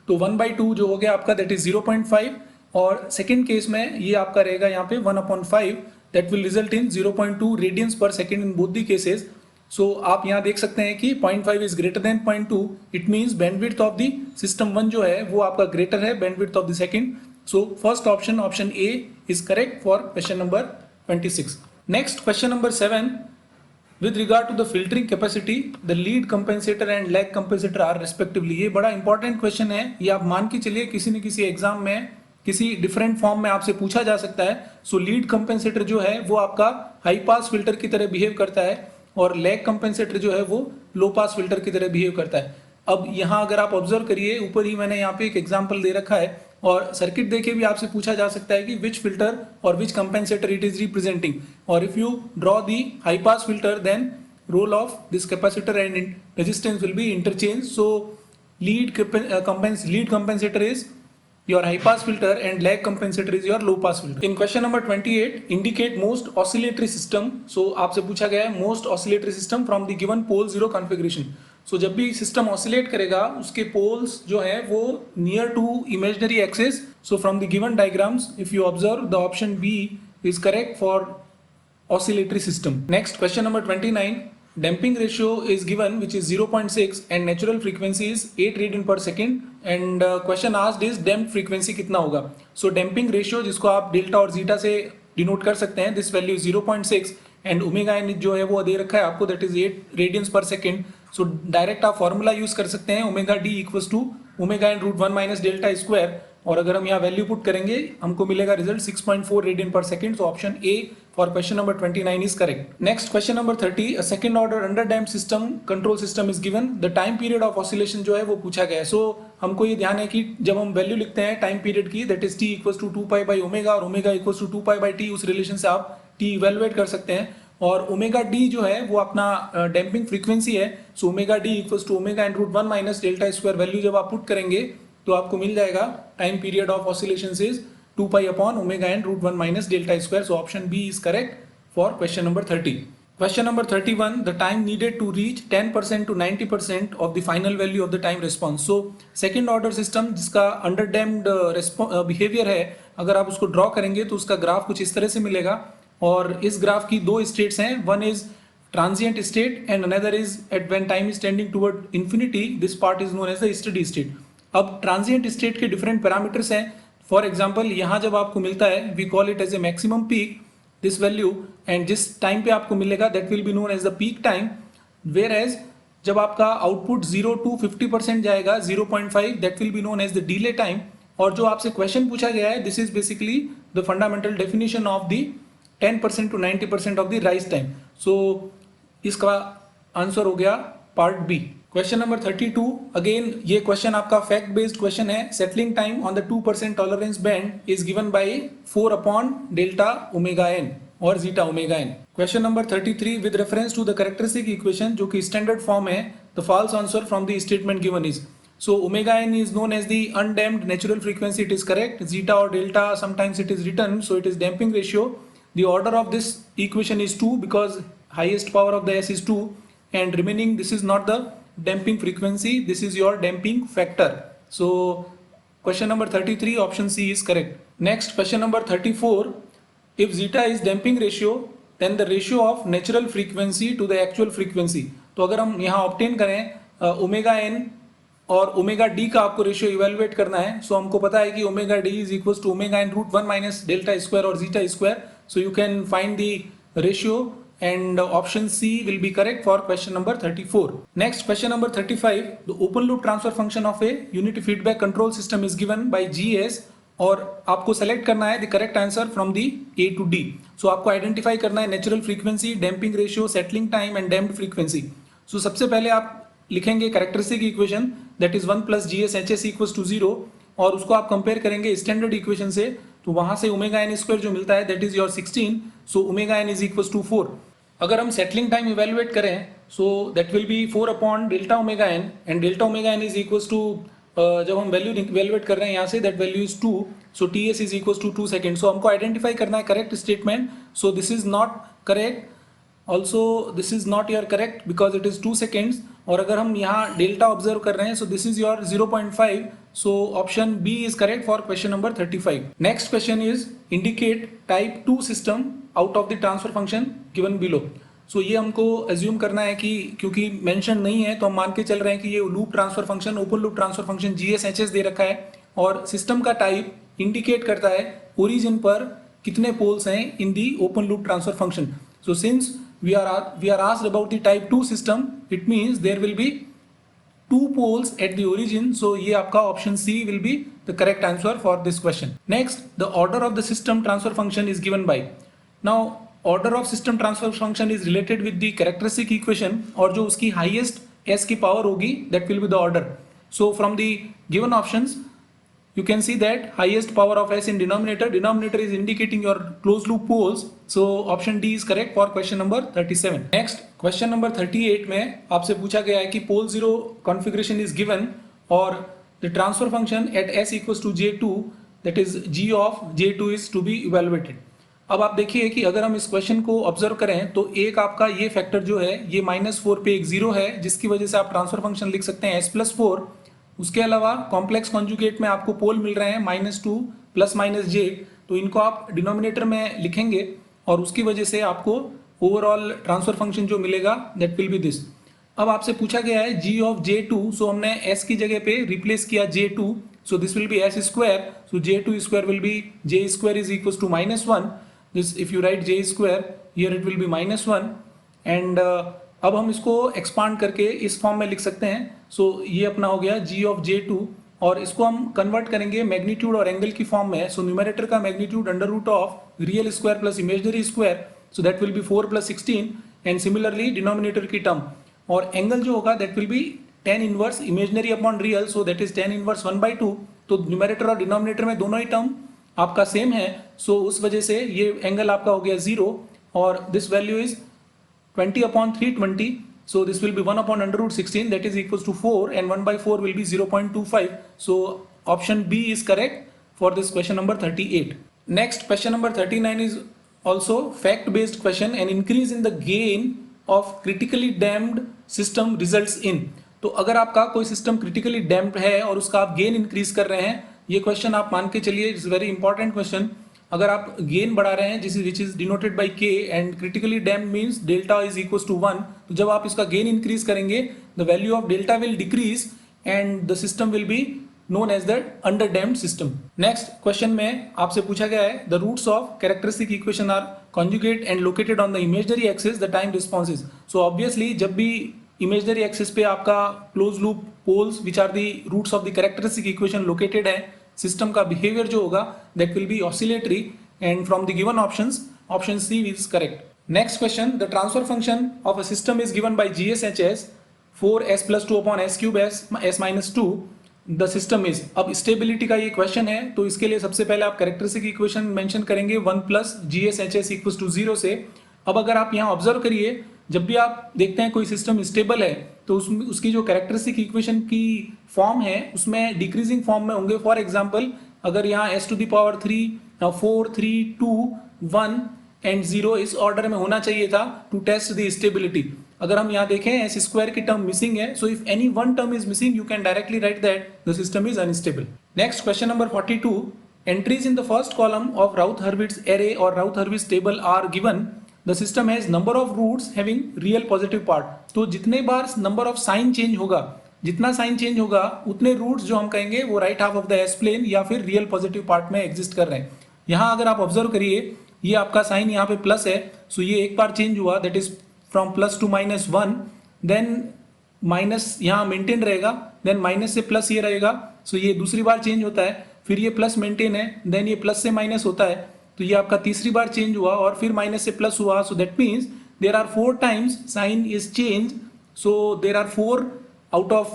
तो 1/2 जो हो गया आपका दैट इज 0.5, और सेकेंड केस में ये आपका रहेगा यहाँ पे 1/5 that will result in 0.2 radians per second in both the cases. So आप यहाँ देख सकते हैं कि 0.5 is greater than 0.2, it means bandwidth of the system 1 जो है वो आपका ग्रेटर है bandwidth of the second. So first option A is correct for question number 26. Next, question number 7. With regard to the filtering capacity, the lead compensator and lag compensator are respectively. ये बड़ा important question है, ये आप मान के चलिए किसी न किसी एग्जाम में किसी डिफरेंट फॉर्म में आपसे पूछा जा सकता है। सो लीड कंपेंसेटर जो है वो आपका हाई पास फिल्टर की तरह बिहेव करता है और लैग कंपेंसेटर जो है वो लो पास फिल्टर की तरह बिहेव करता है। अब यहाँ अगर आप ऑब्जर्व करिए, ऊपर ही मैंने यहाँ पे एक एग्जाम्पल दे रखा है और सर्किट देके भी आपसे पूछा जा सकता है कि विच फिल्टर और which compensator it is representing, और if you draw the high pass filter then roll off this capacitor and resistance will be interchange. So lead compensator is your high pass filter and lag compensator is your low pass filter. In question number 28, indicate most oscillatory system. So आपसे पूछा गया है most oscillatory system from the given pole zero configuration. So जब भी system oscillate करेगा उसके poles जो है वो near to imaginary axis. So from the given diagrams if you observe the option B is correct for oscillatory system. Next, question number 29. Damping ratio is given which is 0.6 and natural frequency is 8 radian per second and question asked is damped frequency कितना होगा। So damping ratio जिसको आप delta और zeta से denote कर सकते हैं, this value 0.6 and omega N जो है वो दे रखा है आपको that is 8 radians per second. So direct आप फॉर्मूला यूज कर सकते हैं omega D equals to omega N root 1 minus delta square, और अगर हम यहाँ वैल्यू पुट करेंगे हमको मिलेगा result 6.4 radian per second. So option A for question number 29 is correct. Next question number 30, a second order under damped system control system is given, the time period of oscillation जो है वो पूछा गया है। सो हमको ये ध्यान है कि जब हम वैल्यू लिखते हैं टाइम पीरियड की that is T equals to 2 pi omega और omega equals to 2 pi T, उस रिलेशन से आप टी इवेलुएट कर सकते हैं। और ओमेगा डी जो है वो अपना डैम्पिंग फ्रीक्वेंसी है। So omega D equals to omega N root 1 minus delta square value जब आप पुट करेंगे तो आपको मिल जाएगा time period of oscillations is 2 pi upon omega N root 1 minus delta square. So option B is correct for question number 30. Question number 31, the time needed to reach 10% to 90% of the final value of the time response. So second order system जिसका under damped behavior है, अगर आप उसको draw करेंगे तो उसका graph कुछ इस तरह से मिलेगा और इस ग्राफ की दो स्टेट्स हैं, one is transient state and another is at when time is tending toward infinity, this part is known as the steady state. अब ट्रांजिएंट स्टेट के डिफरेंट पैरामीटर्स हैं। फॉर एग्जांपल यहाँ जब आपको मिलता है we call it as a maximum peak this value, and जिस time पे आपको मिलेगा that will be known as the peak time, where as जब आपका आउटपुट 0 to 50% जाएगा 0.5 that will be known as the delay time. और जो आपसे क्वेश्चन पूछा गया है this is basically the fundamental definition of the 10% to 90% of the rise time. So इसका आंसर हो गया part B. Question number 32, again ये क्वेश्चन आपका फैक्ट बेस्ड क्वेश्चन है। Settling time on the 2% tolerance band is given by 4 upon delta omega N और zeta omega N. Question number 33, with reference to the characteristic equation जो कि standard form है, the false answer from the statement given is, so omega N is known as the undammed natural frequency, it is correct. Zeta or delta sometimes it is written, so it is damping ratio. The order of this equation is 2 because highest power of the S is 2 and remaining this is not the damping frequency, this is your damping factor. So question number 33 option C is correct. Next question number 34, if zeta is damping ratio then the ratio of natural frequency to the actual frequency. तो अगर हम यहाँ obtain करें omega N और omega D का आपको ratio evaluate करना है, सो हमको पता है कि omega D is equal to omega N root 1 minus delta square और zeta square. So you can find the ratio and option C will be correct for question number 34. Next, question number 35, the open loop transfer function of a unity feedback control system is given by G as और आपको select करना है the correct answer from the A to D. So आपको identify करना है natural frequency, damping ratio, settling time and damped frequency. So सबसे पहले आप लिखेंगे characteristic equation that is 1 plus G S H S equals to 0 और उसको आप कंपेयर करेंगे स्टैंडर्ड इक्वेशन से, तो वहां से ओमेगा एन स्क्वायर जो मिलता है that is your 16, so omega N is equals to 4। अगर हम सेटलिंग टाइम इवेल्युएट करें so that will be 4 upon delta omega N and delta omega N is equals to जब हम वैल्यू इवेल्युएट कर रहे हैं यहाँ से that value is 2, so T S is equals to 2 second. So हमको identify करना है correct statement, so this is not correct, also this is not your correct because it is 2 seconds. और अगर हम यहाँ डेल्टा ऑब्जर्व कर रहे हैं so this is your 0.5, so option B is correct for question number 35। Next question is indicate type 2 system out of the transfer function given below. So ये हमको assume करना है कि क्योंकि मेंशन नहीं है तो हम मान के चल रहे हैं कि ये loop transfer function, open loop transfer function GSHS दे रखा है और सिस्टम का टाइप इंडिकेट करता है ओरिजिन पर कितने पोल्स हैं in the open loop transfer function. So since we are asked about the type 2 system, it means there will be 2 poles at the origin, so ये आपका option C will be the correct answer for this question. Next, the order of the system transfer function is given by, now order of system transfer function is related with the characteristic equation और जो उसकी highest s की power होगी that will be the order. So from the given options you can see that highest power of s in denominator is indicating your closed loop poles, so option D is correct for question number 37. Next question number 38 में आपसे पूछा गया है कि pole 0 configuration is given और the transfer function at s equals to j2 that is g of j2 is to be evaluated. अब आप देखिए कि अगर हम इस क्वेश्चन को ऑब्जर्व करें तो एक आपका ये फैक्टर जो है ये -4 पे एक 0 है जिसकी वजह से आप ट्रांसफर फंक्शन लिख सकते हैं s+4। उसके अलावा कॉम्प्लेक्स कॉन्जुगेट में आपको पोल मिल रहे हैं -2 + -j, तो इनको आप डिनोमिनेटर में लिखेंगे और उसकी वजह से आपको ओवरऑल ट्रांसफर फंक्शन जो मिलेगा दैट विल बी दिस। अब आपसे पूछा गया है g ऑफ j2, सो हमने s की जगह पे रिप्लेस किया j2, so this will be s square, so j2 square will be j square is equal to -1, this if you write j square here it will be -1 and अब हम इसको expand करके इस form में लिख सकते हैं। सो ये अपना हो गया g ऑफ j2 और इसको हम कन्वर्ट करेंगे मैग्नीट्यूड और एंगल की फॉर्म में। सो न्यूमरेटर का magnitude √ of real square plus imaginary square, so that will be 4 + 16 and similarly denominator की टर्म और एंगल जो होगा that will B tan inverse imaginary upon real, so that is tan inverse 1/2। तो numerator और denominator में दोनों ही term आपका same है, सो उस वजह से ये एंगल आपका हो गया 0 और this value is 20/320, so this will be 1/√16 that is equals to 4 and 1/4 will be 0.25, so option B is correct for this question number 38. Next question number 39 is also fact based question, an increase in the gain of critically damped system results in, तो अगर आपका कोई system critically damped है और उसका आप gain increase कर रहे हैं, ये क्वेश्चन आप मान के चलिए इट्स वेरी इंपॉर्टेंट क्वेश्चन। अगर आप गेन बढ़ा रहे हैं which is denoted by K and critically damped means delta is equals to 1, तो जब आप इसका गेन इंक्रीज करेंगे the value of delta will decrease and the system will be known as the under damped system. Next question में आपसे पूछा गया है the roots of characteristic equation are conjugate and located on the imaginary axis, the time responses. So obviously जब भी imaginary axis पे आपका closed loop poles which are the roots of the characteristic equation located है, system का behaviour जो होगा that will be oscillatory and from the given options option C is correct. Next question, the transfer function of a system is given by GSHS 4s + 2 upon s cube s minus 2 the system is. अब stability का ये question है तो इसके लिए सबसे पहले आप कैरेक्टरिस्टिक इक्वेशन मेंशन करेंगे 1 + GSHS इक्वल्स टू 0 से। अब अगर आप यहाँ ऑब्जर्व करिए जब भी आप देखते हैं कोई सिस्टम स्टेबल है तो उसकी जो कैरेक्टरिस्टिक इक्वेशन की फॉर्म है उसमें डिक्रीजिंग फॉर्म में होंगे। फॉर एग्जाम्पल अगर यहाँ s⁴ 4 3 2 1 एंड 0 इस ऑर्डर में होना चाहिए था टू टेस्ट द स्टेबिलिटी। अगर हम यहाँ देखें s स्क्वायर की टर्म मिसिंग है, so if any one term is missing you can directly write that the system is unstable. Next question number 42, entries in the first column of Routh Hurwitz array और Routh Hurwitz table are given, the system has number of roots having real positive part. तो जितने बार number of sign change होगा, जितना sign change होगा उतने roots जो हम कहेंगे वो right half of the S plane या फिर रियल पॉजिटिव पार्ट में एग्जिस्ट कर रहे हैं। यहाँ अगर आप ऑब्जर्व करिए ये आपका साइन यहाँ पे प्लस है, सो ये एक बार चेंज हुआ that is from plus two -1, then minus यहाँ मेंटेन रहेगा, देन माइनस से प्लस ये रहेगा, सो ये दूसरी बार चेंज होता है, फिर ये प्लस मेंटेन है, देन ये प्लस से माइनस होता है, तो ये आपका तीसरी बार चेंज हुआ और फिर माइनस से प्लस हुआ. So that means there are 4 times sign is change. So there are 4 out of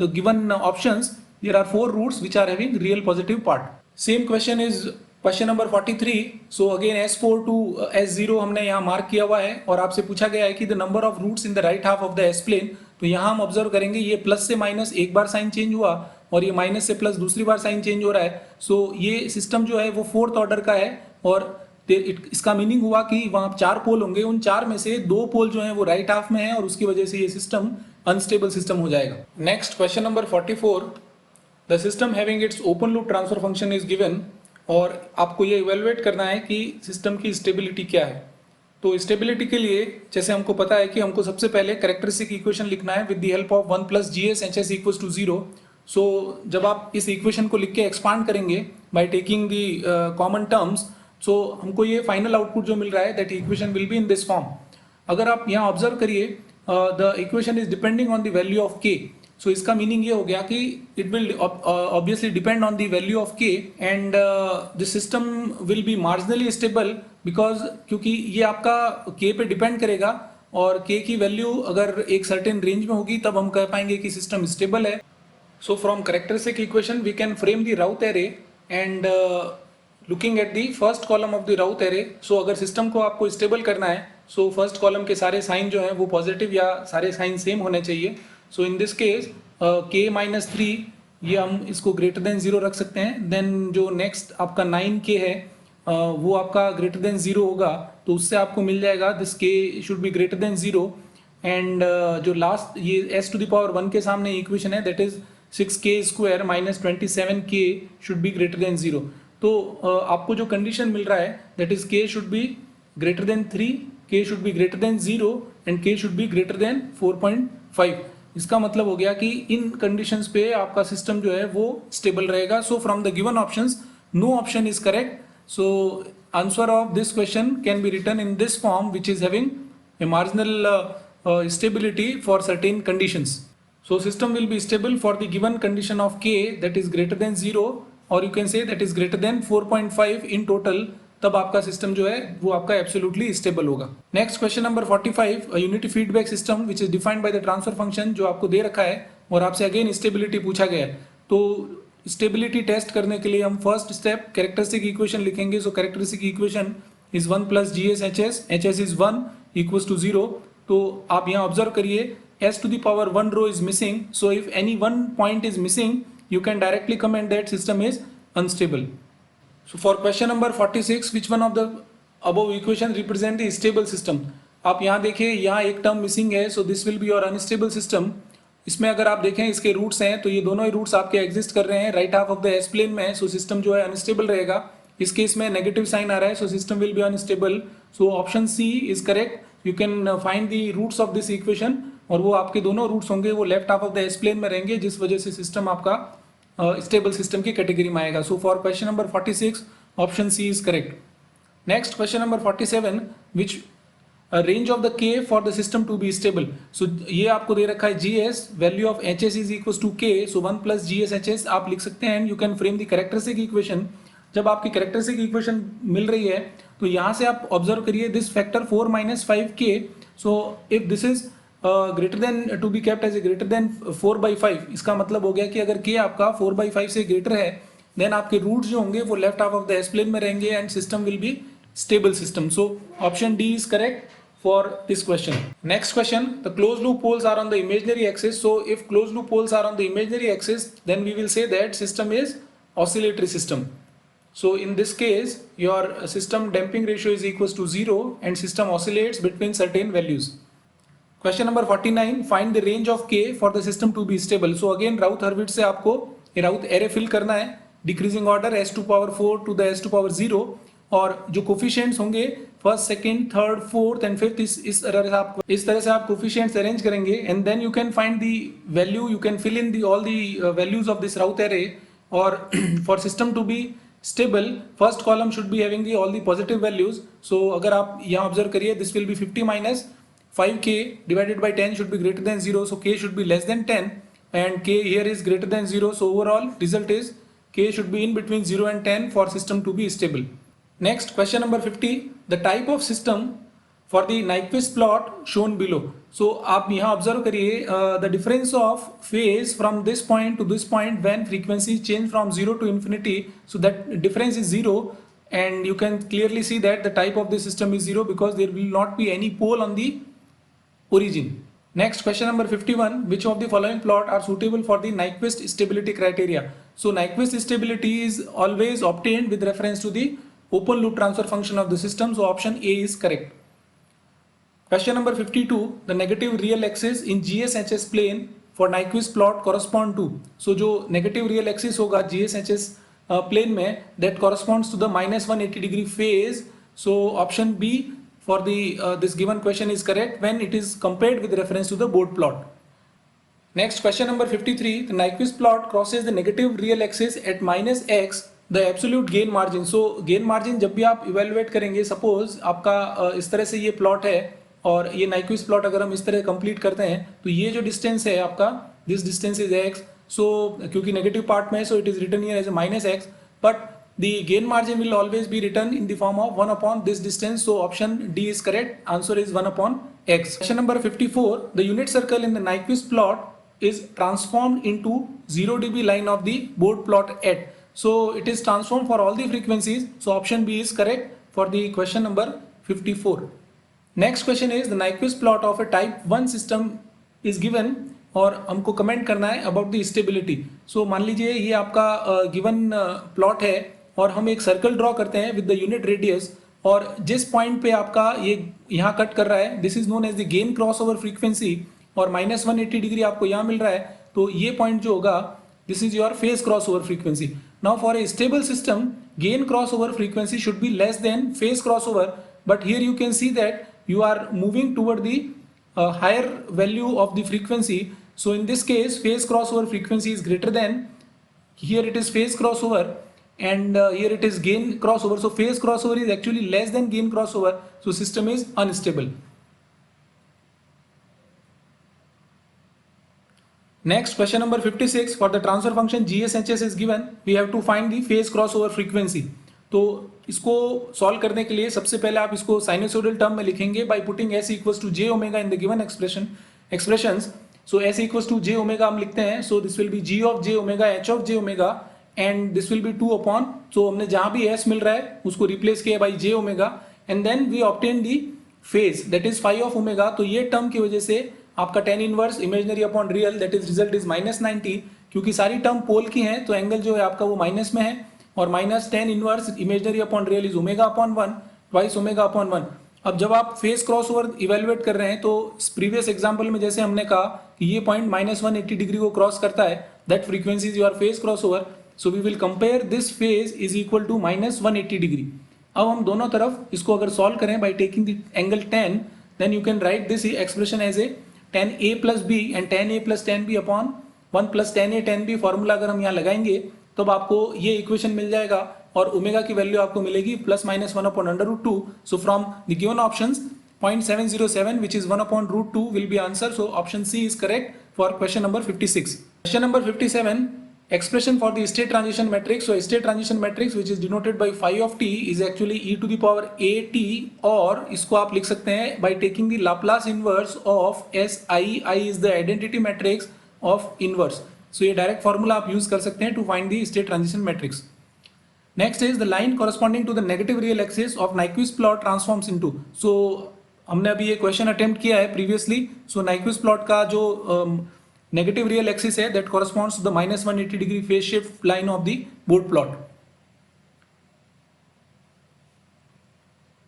the given options, there are 4 roots which are having real positive part. Same question is question number 43. So again S4 to S0 हमने यहाँ mark किया हुआ है और आपसे पूछा गया है कि the number of roots in the right half of the S plane. तो यहाँ हम ऑब्जर्व करेंगे ये प्लस से माइनस एक बार साइन चेंज हुआ और ये माइनस से प्लस दूसरी बार साइन चेंज हो रहा है. सो ये सिस्टम जो है वो 4th ऑर्डर का है और इसका मीनिंग हुआ कि वहाँ 4 पोल होंगे, उन 4 में से 2 पोल जो हैं वो राइट हाफ में है और उसकी वजह से ये सिस्टम अनस्टेबल सिस्टम हो जाएगा. Next question number 44. The system having its open loop transfer function is given और आपको ये इवेलुएट करना है कि सिस्टम की स्टेबिलिटी क्या है. तो स्टेबिलिटी के लिए जैसे हमको पता है कि हमको सबसे पहले कैरेक्टरिस्टिक इक्वेशन लिखना है with the help of 1 plus GS equals to 0. So जब आप इस इक्वेशन को लिख के एक्सपांड करेंगे by taking the common terms, so हमको ये फाइनल आउटपुट जो मिल रहा है that equation will be in this form. अगर आप यहाँ ऑब्जर्व करिए the equation is depending on the value of k. So इसका मीनिंग ये हो गया कि it will obviously depend on the value of k and the system will B marginally stable because क्योंकि ये आपका k पे डिपेंड करेगा और k की वैल्यू अगर एक सर्टेन रेंज में होगी तब हम कह पाएंगे कि सिस्टम स्टेबल है. So from characteristic equation we can frame the Routh array and looking at the first column of the Routh array. So अगर सिस्टम को आपको स्टेबल करना है सो फर्स्ट कॉलम के सारे साइन जो हैं वो पॉजिटिव या सारे साइन सेम होने चाहिए. सो इन दिस केस k-3 ये हम इसको ग्रेटर देन 0 रख सकते हैं. देन जो नेक्स्ट आपका 9k है वो आपका ग्रेटर देन 0 होगा, तो उससे आपको मिल जाएगा this k should be greater than 0. And जो लास्ट ये s to the power 1 के सामने इक्वेशन है that is 6k square minus 27k should be greater than 0. तो आपको जो कंडीशन मिल रहा है that is k should be greater than 3, k should be greater than 0 and k should be greater than 4.5. इसका मतलब हो गया कि इन कंडीशंस पे आपका सिस्टम जो है वो स्टेबल रहेगा. So from the given options no option is correct. So answer of this question can be written in this form which is having a marginal stability for certain conditions. So system will be stable for the given condition of k that is greater than 0 or you can say that is greater than 4.5 in total. तब आपका system जो है वो आपका absolutely stable होगा. Next question number 45. Unity feedback system which is defined by the transfer function जो आपको दे रखा है और आपसे अगेन स्टेबिलिटी पूछा गया है. तो स्टेबिलिटी टेस्ट करने के लिए हम फर्स्ट स्टेप कैरेक्टरिस्टिक इक्वेशन लिखेंगे. So characteristic equation is 1 plus GS HS is 1 equals to 0. तो आप यहाँ ऑब्जर्व करिए s to the power 1 row is missing. So if any one point is missing, you can directly comment that system is unstable. So for question number 46, which one of the above equation represent the stable system? आप यहाँ देखिए यहाँ एक term missing है, so this will be your unstable system. इसमें अगर आप देखें इसके रूट्स हैं तो ये दोनों ही रूट्स आपके एग्जिस्ट कर रहे हैं right half of the S plane में. सो सिस्टम जो है अनस्टेबल रहेगा. इस केस में नेगेटिव साइन आ रहा है so system will be unstable. So option C is correct. You can find the roots of this equation और वो आपके दोनों रूट्स होंगे वो left half of the S plane में रहेंगे जिस वजह से सिस्टम आपका स्टेबल सिस्टम की कैटेगरी में आएगा. So for question number 46 option C is correct. Next question number 47 which range of the k for the system to be stable. So ये आपको दे रखा है GS value of HS is equal to k. So 1 plus GS HS आप लिख सकते हैं. You can frame the characteristic equation. जब आपकी कैरेक्टरिस्टिक इक्वेशन मिल रही है तो यहाँ से आप ऑब्जर्व करिए this factor 4 minus 5k. So if this is greater than to be kept as a greater than 4/5, इसका मतलब हो गया कि अगर k आपका 4/5 से ग्रेटर है देन आपके रूट्स जो होंगे वो left half of the S plane में रहेंगे and system will be stable system. So option D is correct for this question. Next question, the closed loop poles are on the imaginary axis. So if closed loop poles are on the imaginary axis, then we will say that system is oscillatory system. So in this case, your system damping ratio is equals to 0 and system oscillates between certain values. Question number 49, find the range of k for the system to be stable. So again Routh-Hurwitz से आपको Routh array fill करना है, decreasing order s to power 4 to the s to power 0. और जो coefficients होंगे first second third fourth and fifth इस तरह से आप कोफिशिएंट्स अरेंज करेंगे and then you can find the value. You can fill in the all the values of this Routh array. और for system to be stable first column should be having the all the positive values. So अगर आप यहाँ observe करिए this will be 50 minus 5k divided by 10 should be greater than 0. So k should be less than 10 and k here is greater than 0. So overall result is k should be in between 0 and 10 for system to be stable. Next, question number 50, the type of system for the Nyquist plot shown below. So आप यहाँ observe करिए the difference of phase from this point to this point when frequency change from 0 to infinity. So that difference is 0, and you can clearly see that the type of the system is 0 because there will not be any pole on the origin. Next, question number 51, which of the following plot are suitable for the Nyquist stability criteria? So Nyquist stability is always obtained with reference to the open loop transfer function of the system. So option A is correct. Question number 52, the negative real axis in GSHS plane for Nyquist plot correspond to. So जो negative real axis होगा GSHS plane में, that corresponds to the -180 phase. So option B for the this given question is correct when it is compared with reference to the board plot. Next, question number 53, the Nyquist plot crosses the negative real axis at -x, the absolute gain margin. So gain margin जब भी आप evaluate करेंगे, suppose आपका इस तरह से ये plot है और ये Nyquist plot अगर हम इस तरह कंप्लीट करते हैं तो ये जो डिस्टेंस है आपका, this distance is x. So क्योंकि नेगेटिव पार्ट में है, so it is written here as -x, but the gain margin will always be written in the form of 1 upon this distance. So option D is correct. Answer is 1 upon x. Question number 54, the unit circle in the Nyquist plot is transformed into 0 dB line of the board plot at. So it is transformed for all the frequencies. So option B is correct for the question number 54. Next question is the Nyquist plot of a type 1 system is given और हमको comment करना है about the stability. सो मान लीजिए ये आपका given plot है और हम एक सर्कल ड्रॉ करते हैं विद द यूनिट रेडियस, और जिस पॉइंट पे आपका ये यहाँ कट कर रहा है, this is known as the gain cross over frequency, और -180 डिग्री आपको यहाँ मिल रहा है, तो ये पॉइंट जो होगा this is your phase cross over frequency. Now for a stable system gain cross over frequency should be less then phase cross over, but here you can see that you are moving toward the higher value of the frequency. So in this case phase crossover frequency is greater than, here it is phase crossover and here it is gain crossover. So phase crossover is actually less than gain crossover, so system is unstable. Next, question number 56, for the transfer function GSHS is given, we have to find the phase crossover frequency. तो इसको solve करने के लिए सबसे पहले आप इसको sinusoidal term में लिखेंगे by putting s equals to j omega in the given expressions. So s equals to j omega हम लिखते हैं, so this will be g of j omega h of j omega and this will be 2 upon, so हमने जहां भी s मिल रहा है उसको replace किया by j omega and then we obtain the phase that is phi of omega. तो ये term की वजह से आपका tan inverse imaginary upon real that is result is -90. क्योंकि सारी टर्म पोल की हैं तो एंगल जो है आपका वो माइनस में है, और minus tan inverse imaginary upon real is omega upon 1 twice omega upon 1. अब जब आप फेस क्रॉस ओवर इवेलुएट कर रहे हैं तो प्रीवियस एग्जांपल में जैसे हमने कहा कि ये पॉइंट -180 डिग्री को क्रॉस करता है, that frequency is your phase cross over. So we will compare this phase is equal to -180 degree. अब हम दोनों तरफ इसको अगर सॉल्व करें by taking the angle tan, then you can write this expression as a tan a plus B and tan a plus tan b upon 1 plus tan a tan b. Formula अगर हम यहाँ लगाएंगे तब आपको ये equation मिल जाएगा और omega की वैल्यू आपको मिलेगी +-1 upon √2. So from the given options 0.707 which is 1 upon √2 will be answer. So option C is correct for question number 56. Question number 57, expression for the state transition matrix. So state transition matrix which is denoted by phi of t is actually e to the power at, और इसको आप लिख सकते हैं by taking the Laplace inverse of SI. I is the identity matrix of inverse. So ये direct formula आप use कर सकते हैं to find the state transition matrix. Next is the line corresponding to the negative real axis of Nyquist plot transforms into. So हमने अभी ये question attempt किया है प्रीवियसली. सो Nyquist प्लॉट का जो नेगेटिव रियल एक्सिस है that corresponds to the -180 degree phase shift line of the Bode plot.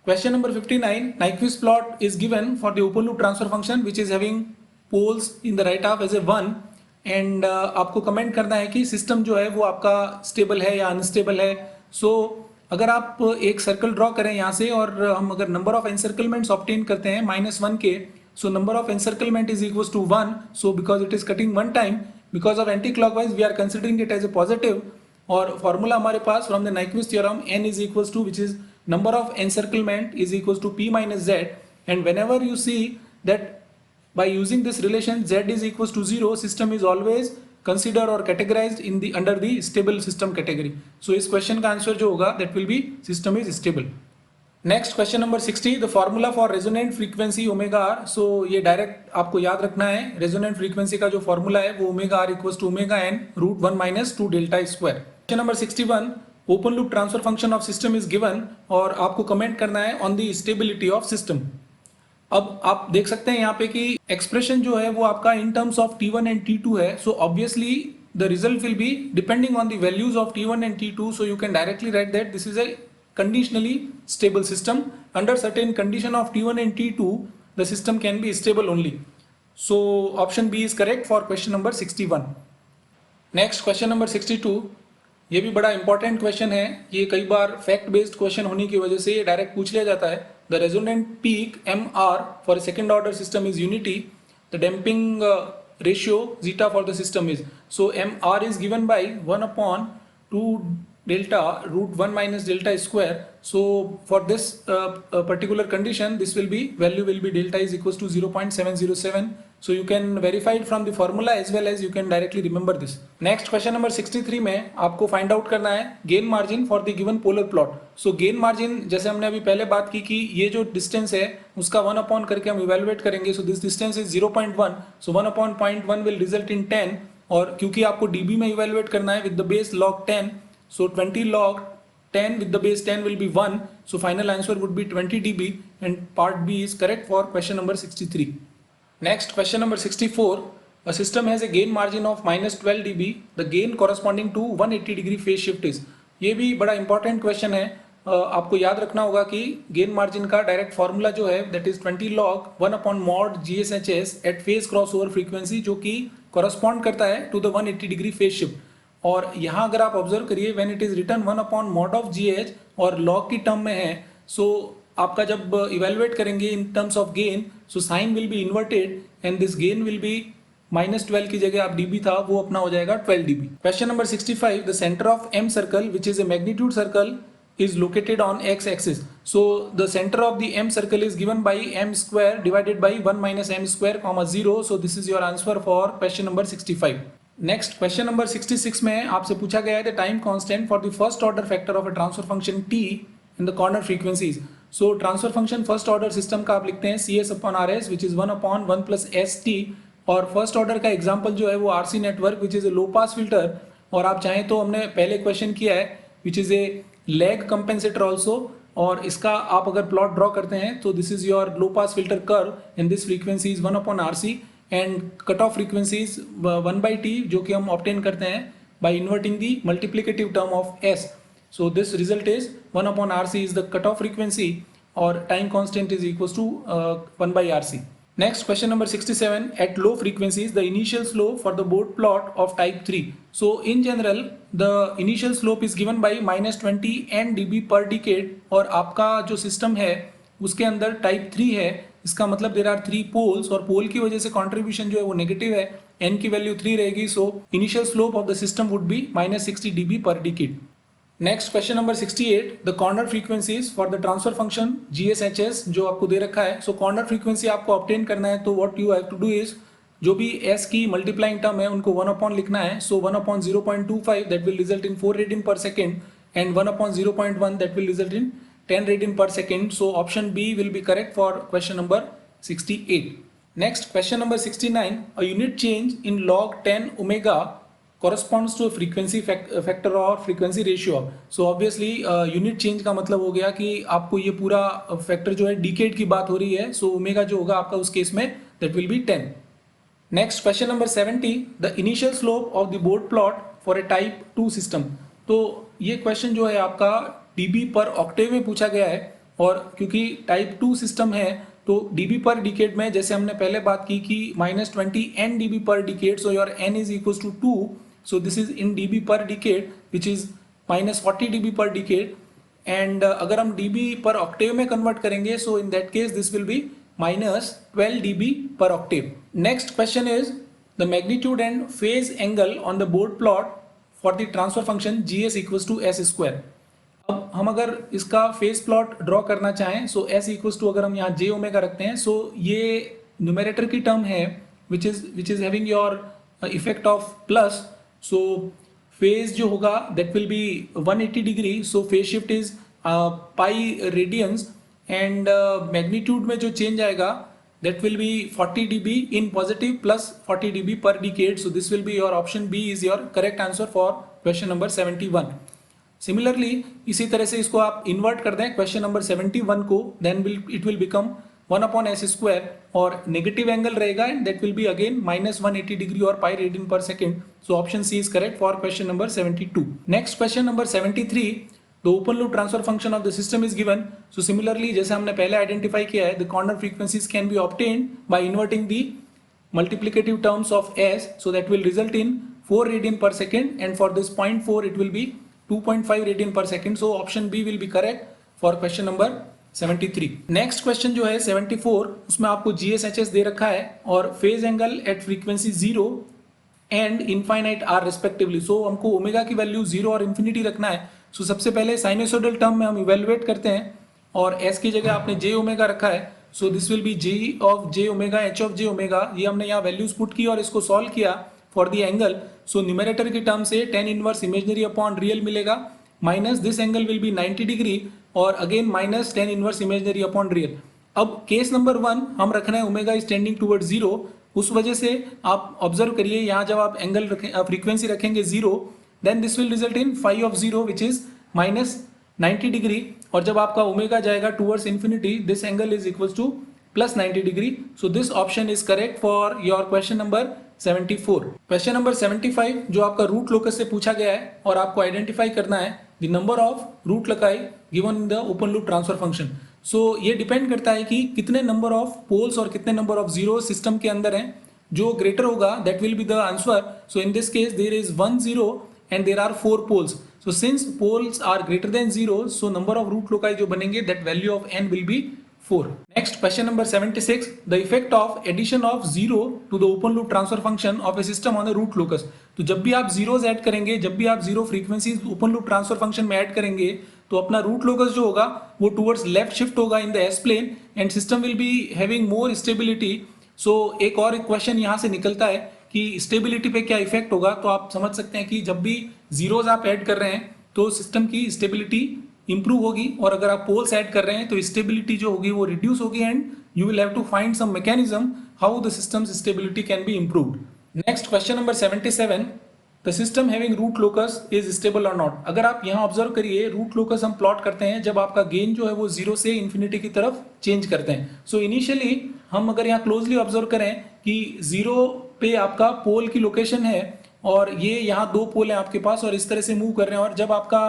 Question number 59, Nyquist plot is given for the open loop transfer function which is having poles in the right half as a 1. And आपको comment करना है कि system जो है वो आपका stable है या अनस्टेबल है. सो अगर आप एक सर्कल ड्रॉ करें यहाँ से और हम अगर नंबर ऑफ एनसर्कलमेंट्स ऑब्टेन करते हैं -1 के, सो number of encirclement is equals to 1. So because it is cutting one time, because of anticlockwise we are considering it as a positive. और फॉर्मूला हमारे पास from the Nyquist theorem n is equals to which is number of encirclement is equals to p minus z. And whenever you see that by using this relation z is equals to 0, system is always consider or categorized in the under the stable system category. So इस question का answer जो होगा that will be system is stable. Next question number 60, the formula for resonant frequency omega R. So ये direct आपको याद रखना है. Resonant frequency का जो फॉर्मूला है वो omega R equals to omega N root 1 minus 2 delta square. Question number 61, open loop transfer function of system is given और आपको कमेंट करना है on the stability of system. अब आप देख सकते हैं यहाँ पे कि एक्सप्रेशन जो है वो आपका in terms of T1 and T2 है. So obviously the result will be depending on the values of T1 and T2. So you can directly write that this is a conditionally stable system. Under certain condition of T1 and T2 the system can be stable only. So option B is correct for question number 61. Next question number 62, ये भी बड़ा important question है. ये कई बार fact based question होने की वजह से ये डायरेक्ट पूछ लिया जाता है. The resonant peak MR for second order system is unity. The damping ratio zeta for the system is. So MR is given by 1/2 delta root 1 minus delta square. So for this particular condition this will be value will be delta is equals to 0.707. So you can verify it from the formula as well as you can directly remember this. Next question number 63 में आपको find out करना है gain margin for the given polar plot. So gain margin जैसे हमने अभी पहले बात की कि ये जो distance है उसका 1 upon करके हम evaluate करेंगे. So this distance is 0.1. So 1 upon 0.1 will result in 10. और क्योंकि आपको dB में evaluate करना है with the base log 10. So 20 log 10 with the base 10 will be 1. So final answer would be 20 dB and part B is correct for question number 63. Next question number 64. A system has a gain margin of minus 12 dB. The gain corresponding to 180 degree phase shift is. ये भी बड़ा important question है. आपको याद रखना होगा कि gain margin का direct formula जो है that is 20 log 1 upon mod GSHS at phase crossover frequency जो कि correspond करता है to the 180 degree phase shift. और यहाँ अगर आप ऑब्जर्व करिए when it is return 1 upon mod of GH और लॉग की टर्म में है. सो आपका जब इवेलुएट करेंगे in terms of gain so sine will be inverted and this gain will be -12 की जगह आप dB था वो अपना हो जाएगा 12 dB. Question number 65, the centre of M circle which is A magnitude circle is located on x axis. So the center of the M circle is given by m square divided by 1 minus m square comma 0. So this is your answer for question number 65. Next question number 66 में आपसे पूछा गया है the time constant for the first order factor of a transfer function t in the corner frequencies. So transfer function first order system का आप लिखते हैं CS/RS which is 1/1 plus ST. और फर्स्ट ऑर्डर का एग्जांपल जो है वो RC network which is A low pass filter. और आप चाहें तो हमने पहले क्वेश्चन किया है which is a lag compensator also. और इसका आप अगर प्लॉट ड्रॉ करते हैं तो this is your low pass filter curve and this frequency is 1/RC and cut off frequencies 1/T जो कि हम ऑब्टेन करते हैं by inverting the multiplicative term of S. So this result is 1/RC is the cut off frequency और time constant is equals to 1/RC. Next question number 67, at low frequencies the initial slope for the Bode plot of type 3. So in general the initial slope is given bye -20 n dB per decade. और आपका जो system है उसके अंदर type 3 है. इसका मतलब there are 3 poles और पोल की वजह से कंट्रीब्यूशन जो है वो नेगेटिव है. n की वैल्यू 3 रहेगी. So initial slope of the system would be -60 dB per decade. Next question number 68, the corner frequencies for the transfer function GSHS जो आपको दे रखा है. सो कॉर्नर फ्रीक्वेंसी आपको ऑब्टेन करना है तो what you have to do is जो भी S की मल्टीप्लाइंग टर्म है उनको 1 अपॉन लिखना है. So 1/0.25 that will result in 4 radian per second and 1/0.1 that will result in 10 radian per second. So option B will be correct for question number 68. Next question number 69, a unit change in log 10 omega corresponds to a frequency factor or frequency ratio. So obviously unit change का मतलब हो गया कि आपको ये पूरा factor जो है decade की बात हो रही है. So omega जो होगा आपका उस केस में that will be 10. Next question number 70, the initial slope of the board plot for a type 2 system. तो ये क्वेश्चन जो है आपका dB पर ऑक्टेव में पूछा गया है. और क्योंकि टाइप 2 सिस्टम है तो dB पर डिकेड में जैसे हमने पहले बात की कि -20 n dB per decade. So your n is equals to 2. So this is in dB per decade which is -40 dB per decade. And अगर हम dB पर ऑक्टेव में कन्वर्ट करेंगे so in that case this will be -12 dB per octave. Next question is the magnitude and phase angle on the Bode plot for the transfer function GS equals to S square. अब हम अगर इसका face plot draw करना चाहें सो S equals to अगर हम यहाँ j omega रखते हैं सो ये न्यूमरेटर की टर्म है which is having your effect of plus, so phase जो होगा that will B 180 degree, so phase shift is pi radiance, and magnitude में जो चेंज आएगा that will be 40 dB in positive plus 40 dB per decade. So this will be your option B is your correct answer for question number 71. Similarly इसी तरह से इसको आप invert कर दें क्वेश्चन नंबर 71 को, then it will become 1 upon s square और negative angle रहेगा and that will be again minus 180 degree or pi radian per second. So option C is correct for question number 72. Next question number 73. The open loop transfer function of the system is given. So similarly जैसे हमने पहले identify किया है, the corner frequencies can be obtained by inverting the multiplicative terms of s, so that will result in 4 radian per second, and for this 0.4 it will be 2.5 radian per second. So option B will be correct for question number 73. Next question जो है 74, उसमें आपको GSHS दे रखा है और phase angle at frequency 0 and infinite are respectively. So हमको omega की value 0 और इन्फिनिटी रखना है. सो सबसे पहले साइनोसोडल टर्म में हम इवेलुएट करते हैं और एस की जगह आपने जे ओमेगा रखा है. So this will be J of J omega H of J omega. ये हमने यहाँ वैल्यूज पुट की और इसको सॉल्व किया for the angle. So numerator की टर्म से tan inverse imaginary upon real मिलेगा, minus this angle will be 90 degree और again minus tan inverse imaginary upon real. अब केस नंबर 1 हम रखना है ओमेगा इज टेंडिंग टूवर्ड 0. उस वजह से आप ऑब्जर्व करिए यहाँ जब आप एंगल फ्रीक्वेंसी रखेंगे 0, then this will result in phi of 0 which is minus 90 degree, और जब आपका ओमेगा जाएगा towards infinity this angle is equal to plus 90 degree. So this option is correct for your question number 74. Question number 75 जो आपका root locus से पूछा गया है और आपको आइडेंटिफाई करना है the number of root loci given in the open loop transfer function. So ये डिपेंड करता है कि कितने नंबर ऑफ पोल्स और कितने नंबर ऑफ जीरो सिस्टम के अंदर हैं. जो ग्रेटर होगा that will be the answer. So in this case there is 1 0 and there are 4 poles. So since poles are greater than 0, so number of root loci जो बनेंगे that value of n will be 4. Next question number 76. The effect of addition of 0 to the open loop transfer function of a system on the root locus. तो जब भी आप zeros add करेंगे, जब भी आप zero frequency open loop transfer function में add करेंगे, तो अपना रूट लोकस जो होगा वो टुवर्ड्स लेफ्ट शिफ्ट होगा in the S plane and system will be having more stability. So एक और क्वेश्चन यहाँ से निकलता है कि स्टेबिलिटी पे क्या इफेक्ट होगा. तो आप समझ सकते हैं कि जब भी जीरोज आप ऐड कर रहे हैं तो सिस्टम की स्टेबिलिटी इंप्रूव होगी, और अगर आप पोल्स ऐड कर रहे हैं तो स्टेबिलिटी जो होगी वो रिड्यूस होगी, and you will have to find some mechanism how the system's stability can be improved. Next question number 77. The system having root locus is stable और नॉट. अगर आप यहाँ ऑब्जर्व करिए, रूट लोकस हम प्लॉट करते हैं जब आपका गेन जो है वो 0 से इन्फिनिटी की तरफ चेंज करते हैं. सो इनिशियली हम अगर यहाँ क्लोजली ऑब्जर्व करें कि 0 पे आपका पोल की लोकेशन है और ये यहाँ 2 पोल हैं आपके पास और इस तरह से मूव कर रहे हैं, और जब आपका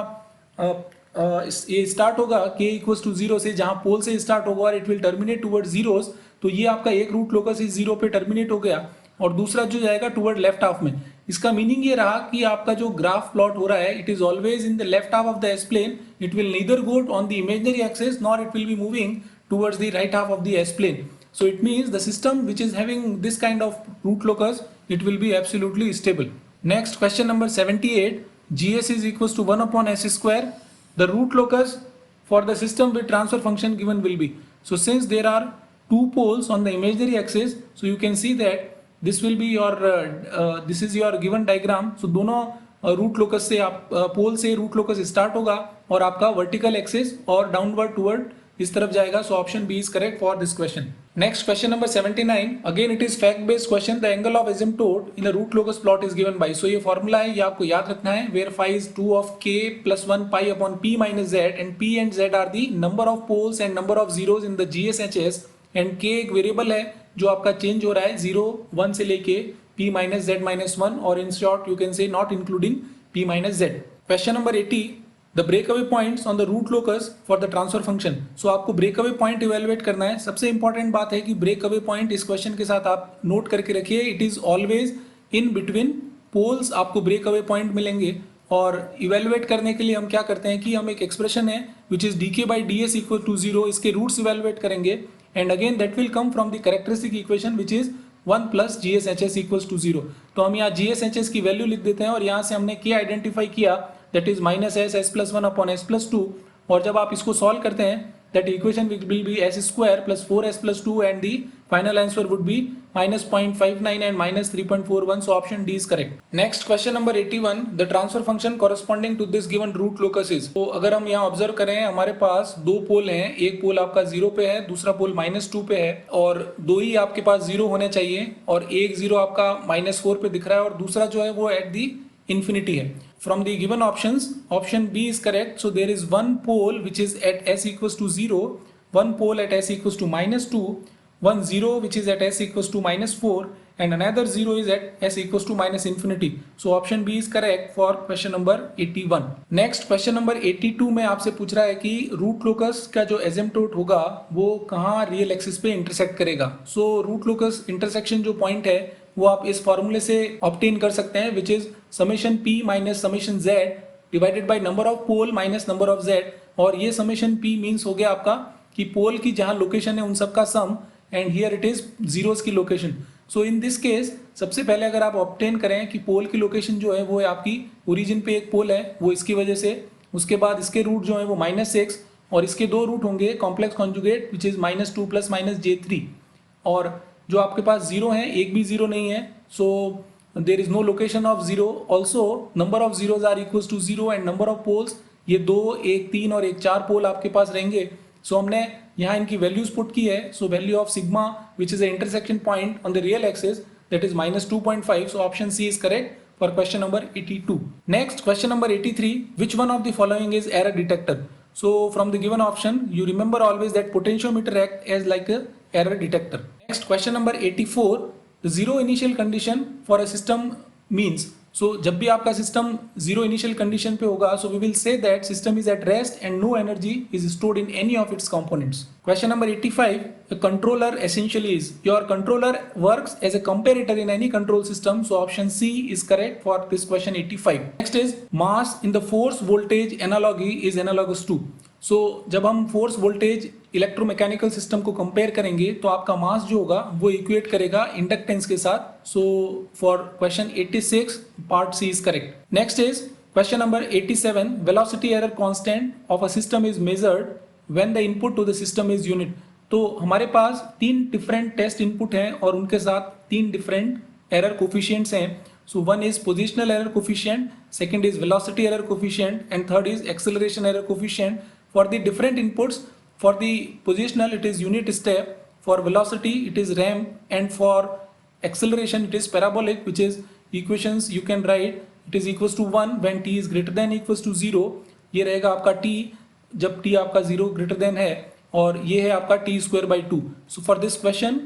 ये स्टार्ट होगा k इक्वल्स टू 0 से, जहाँ पोल से स्टार्ट होगा और it will terminate toward zeros, तो ये आपका एक रूट लोकस इस 0 पे टर्मिनेट हो गया और दूसरा जो जाएगा टुवर्ड लेफ्ट हाफ में. इसका मीनिंग ये रहा कि आपका जो ग्राफ प्लॉट हो रहा है it is always in the left half of the S plane. It will neither go on the imaginary axis nor it will be moving towards the right half of the S plane. So it means the system which is having this kind of root locus, it will be absolutely stable. Next question number 78. GS is equals to 1 upon s square. The root locus for the system with transfer function given will be. So since there are 2 poles on the imaginary axis, so you can see that this will be your this is your given diagram. So दोनों root locus से आप पोल से root locus start होगा और आपका vertical axis और downward toward इस तरफ जाएगा. So option B is correct for this question. Next question number 79. Again it is fact based question. The angle of asymptote in the root locus plot is given by. So ये formula है, ये आपको याद रखना है. Where phi is 2 of k plus 1 pi upon p minus z, and p and z are the number of poles and number of zeros in the GSHS, and k एक variable है जो आपका चेंज हो रहा है 0 1 से लेके p minus z minus 1, और in short you can say not including p minus z. Question number 80. The breakaway points on the root locus for the transfer function. So आपको ब्रेकअवे पॉइंट इवेलुएट करना है. सबसे important बात है कि breakaway point इस question के साथ आप नोट करके रखिए. It is always in between poles आपको ब्रेकअवे पॉइंट मिलेंगे, और इवेलुएट करने के लिए हम क्या करते हैं कि हम एक एक्सप्रेशन है which is dk by ds equal to 0, इसके रूट्स इवेलुएट करेंगे, and again that will come from the characteristic equation which is 1 plus GSHS equals to 0. तो हम यहाँ GSHS की वैल्यू लिख देते हैं और यहाँ से हमने क्या आइडेंटिफाई किया, that is minus S plus 1 upon s plus 2, और जब आप इसको सॉल्व करते हैं that equation will be s square plus 4s plus 2 and the final answer would be minus 0.59 and minus 3.41. So option D is correct. Next question number 81, the transfer function corresponding to this given root locus is. तो अगर हम यहाँ observe करें हमारे पास दो पोल हैं, एक पोल आपका 0 पे है, दूसरा पोल -2 पे है और दो ही आपके पास 0 होने चाहिए और एक 0 आपका -4 पे दिख रहा है और दूसरा जो है वो एट दी infinity है. From the given options, option B is correct. So there is one pole which is at s equals to 0, one pole at s equals to -2, one 0 which is at s equals to -4 and another 0 is at s equals to -infinity. So option B is correct for question number 81. Next question number 82 में आपसे पूछ रहा है कि root locus का जो एसिम्पटोट होगा वो कहाँ रियल एक्सिस पे इंटरसेक्ट करेगा. So रूट लोकस इंटरसेक्शन जो पॉइंट है वो आप इस फॉर्मूले से ऑब्टेन कर सकते हैं which is summation p minus summation z divided by number of pole minus number of z और ये समेशन p मीन्स हो गया आपका कि पोल की जहां लोकेशन है उन सब का sum and here it is zeros की location. So in this case सबसे पहले अगर आप ऑब्टेन करें कि पोल की लोकेशन जो है वो है आपकी ओरिजिन पे एक पोल है वो इसकी वजह से, उसके बाद इसके रूट जो है वो -6 और इसके दो रूट होंगे complex conjugate which is -2 plus -j3 और जो आपके पास 0 है एक भी 0 नहीं है. So there is no location of 0. Also number of zeros are equals to 0 and number of poles ये 2, 1, 3 और 1, 4 पोल आपके पास रहेंगे. सो हमने यहाँ इनकी वैल्यूज पुट की है. So value of sigma which is a intersection point on the real axis that is -2.5. So option C is correct for question number 82. Next question number 83, which one of the following is error detector. So from the given option, you remember always that potentiometer act as like a error detector. Next question number 84, the zero initial condition for a system means. So जब भी आपका system zero initial condition पे होगा so we will say that system is at rest and no energy is stored in any of its components. Question number 85, a controller essentially is. Your controller works as a comparator in any control system. So option C is correct for this question 85. Next is mass in the force voltage analogy is analogous to. सो जब हम force voltage electromechanical system को compare करेंगे तो आपका मास जो होगा वो equate करेगा इंडक्टेंस के साथ. So for question 86 part C is correct. Next is question number 87, velocity error constant of a system is measured when the input to the system is unit. तो हमारे पास 3 डिफरेंट टेस्ट इनपुट हैं और उनके साथ 3 different error coefficients हैं. So one is positional error coefficient, second is velocity error coefficient and third is acceleration error coefficient. For the different inputs, for the positional it is unit step, for velocity it is ramp and for acceleration it is parabolic, which is equations you can write it is equals to 1 when t is greater than equals to 0. ये रहेगा आपका t जब t आपका 0 greater than है और ये है आपका t square by 2. So for this question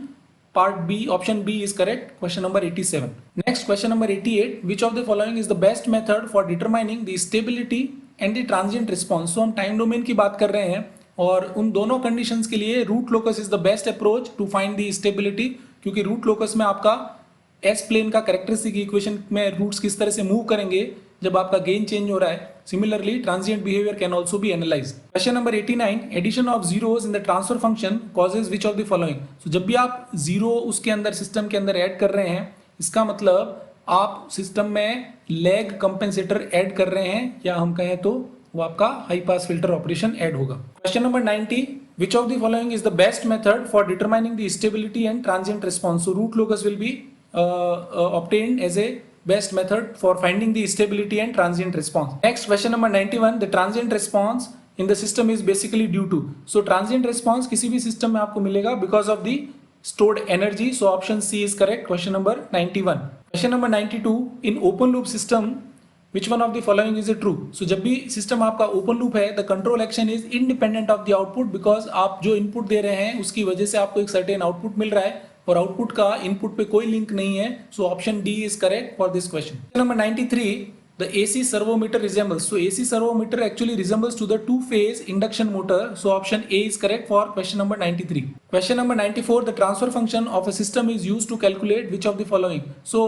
part B, option B is correct. Question number 87. Next question number 88, which of the following is the best method for determining the stability and the transient response. So हम time domain की बात कर रहे हैं और उन दोनों conditions के लिए root locus is the best approach to find the stability, क्योंकि रूट लोकस में आपका एस प्लेन का कैरेक्टरिस्टिक इक्वेशन में रूट्स किस तरह से मूव करेंगे जब आपका गेन चेंज हो रहा है. Similarly transient behaviour can also be analyse. Question number 89, addition of zeros in the transfer function causes which of the following. So जब भी आप जीरो उसके अंदर सिस्टम के अंदर ऐड कर रहे हैं इसका मतलब आप सिस्टम में लैग कंपेंसेटर ऐड कर रहे हैं या हम कहें तो वो आपका high pass filter operation add होगा. Question number 90, which of the following is the best method for determining the stability and transient response. So root locus will be obtained as a best method for finding the stability and transient response. Next question number 91, the transient response in the system is basically due to. So transient response किसी भी system में आपको मिलेगा because of the stored energy. So option C is correct. Question number 91. Question number 92, in open loop system which one of the following is true. So जब भी system आपका open loop है the control action is independent of the output because आप जो input दे रहे हैं उसकी वजह से आपको एक सर्टेन आउटपुट मिल रहा है और आउटपुट का इनपुट पे कोई लिंक नहीं है. So option D is correct for this question. Number 93, the AC servometer resembles. So AC servometer actually resembles to the two-phase induction motor. So option A is correct for question number 93. Question number 94, the transfer function of a system is used to calculate which of the following. So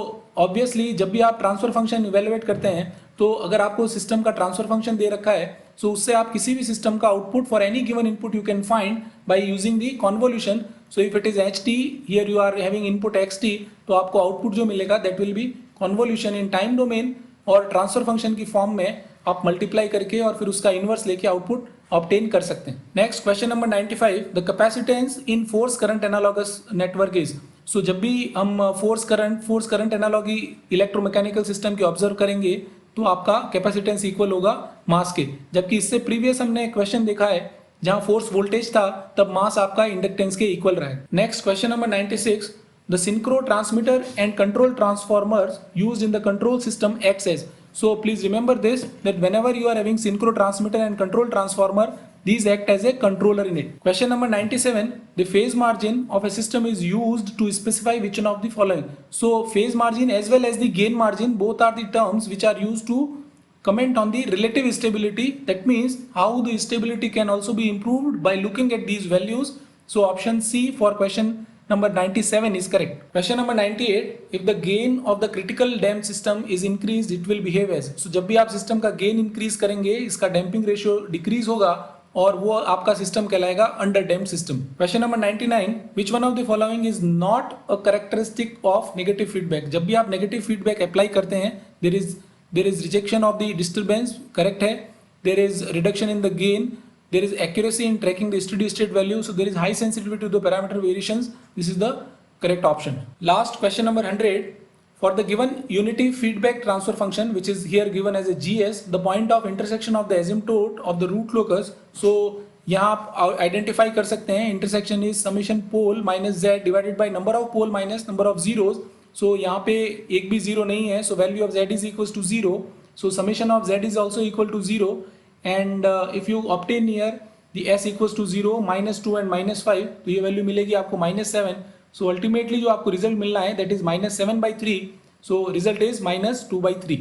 obviously जब भी आप transfer function evaluate करते हैं तो अगर आपको system का transfer function दे रखा है so उससे आप किसी भी सिस्टम का output for any given input you can find by using the convolution. So if it is ht, here you are having input xt, तो आपको आउटपुट जो मिलेगा that will be convolution in time domain और transfer function की form में आप multiply करके और फिर उसका इनवर्स लेके आउटपुट ऑब्टेन कर सकते हैं। Next question number 95, the capacitance in force current analogous network is. So जब भी हम force current analogy electromechanical system की ऑब्जर्व करेंगे तो आपका कैपेसिटेंस इक्वल होगा मास के, जबकि इससे प्रीवियस हमने क्वेश्चन देखा है जहां फोर्स वोल्टेज था तब मास आपका इंडक्टेंस के इक्वल रहा है। Next question number 96, the synchro transmitter and control transformers used in the control system acts as. So please remember this, that whenever you are having synchro transmitter and control transformer, these act as a controller in it. Question number 97, the phase margin of a system is used to specify which one of the following. So phase margin as well as the gain margin, both are the terms which are used to comment on the relative stability. That means how the stability can also be improved by looking at these values. So option C for question number 97 is correct. Question number 98, if the gain of the critical damped system is increased, it will behave as. So जब भी आप system का gain increase करेंगे इसका damping ratio decrease होगा और वो आपका सिस्टम कहलाएगा under damp system. Question number 99, which one of the following is not a characteristic of negative feedback. जब भी आप नेगेटिव फीडबैक अप्लाई करते हैं there is rejection of the disturbance, correct है। There is reduction in the gain, there is accuracy in tracking the steady state value, so there is high sensitivity to the parameter variations. This is the correct option. Last question number 100, for the given unity feedback transfer function which is here given as a GS, the point of intersection of the asymptote of the root locus. So यहाँ आप identify कर सकते हैं intersection is summation pole minus Z divided by number of pole minus number of zeros. So यहाँ पे एक भी zero नहीं है, so value of Z is equal to zero, so summation of Z is also equal to zero. And if you obtain here the s equals to 0, -2 and -5, तो ये value मिलेगी आपको -7। सो अल्टीमेटली जो आपको result मिलना है that is -7/3, so result is -2/3।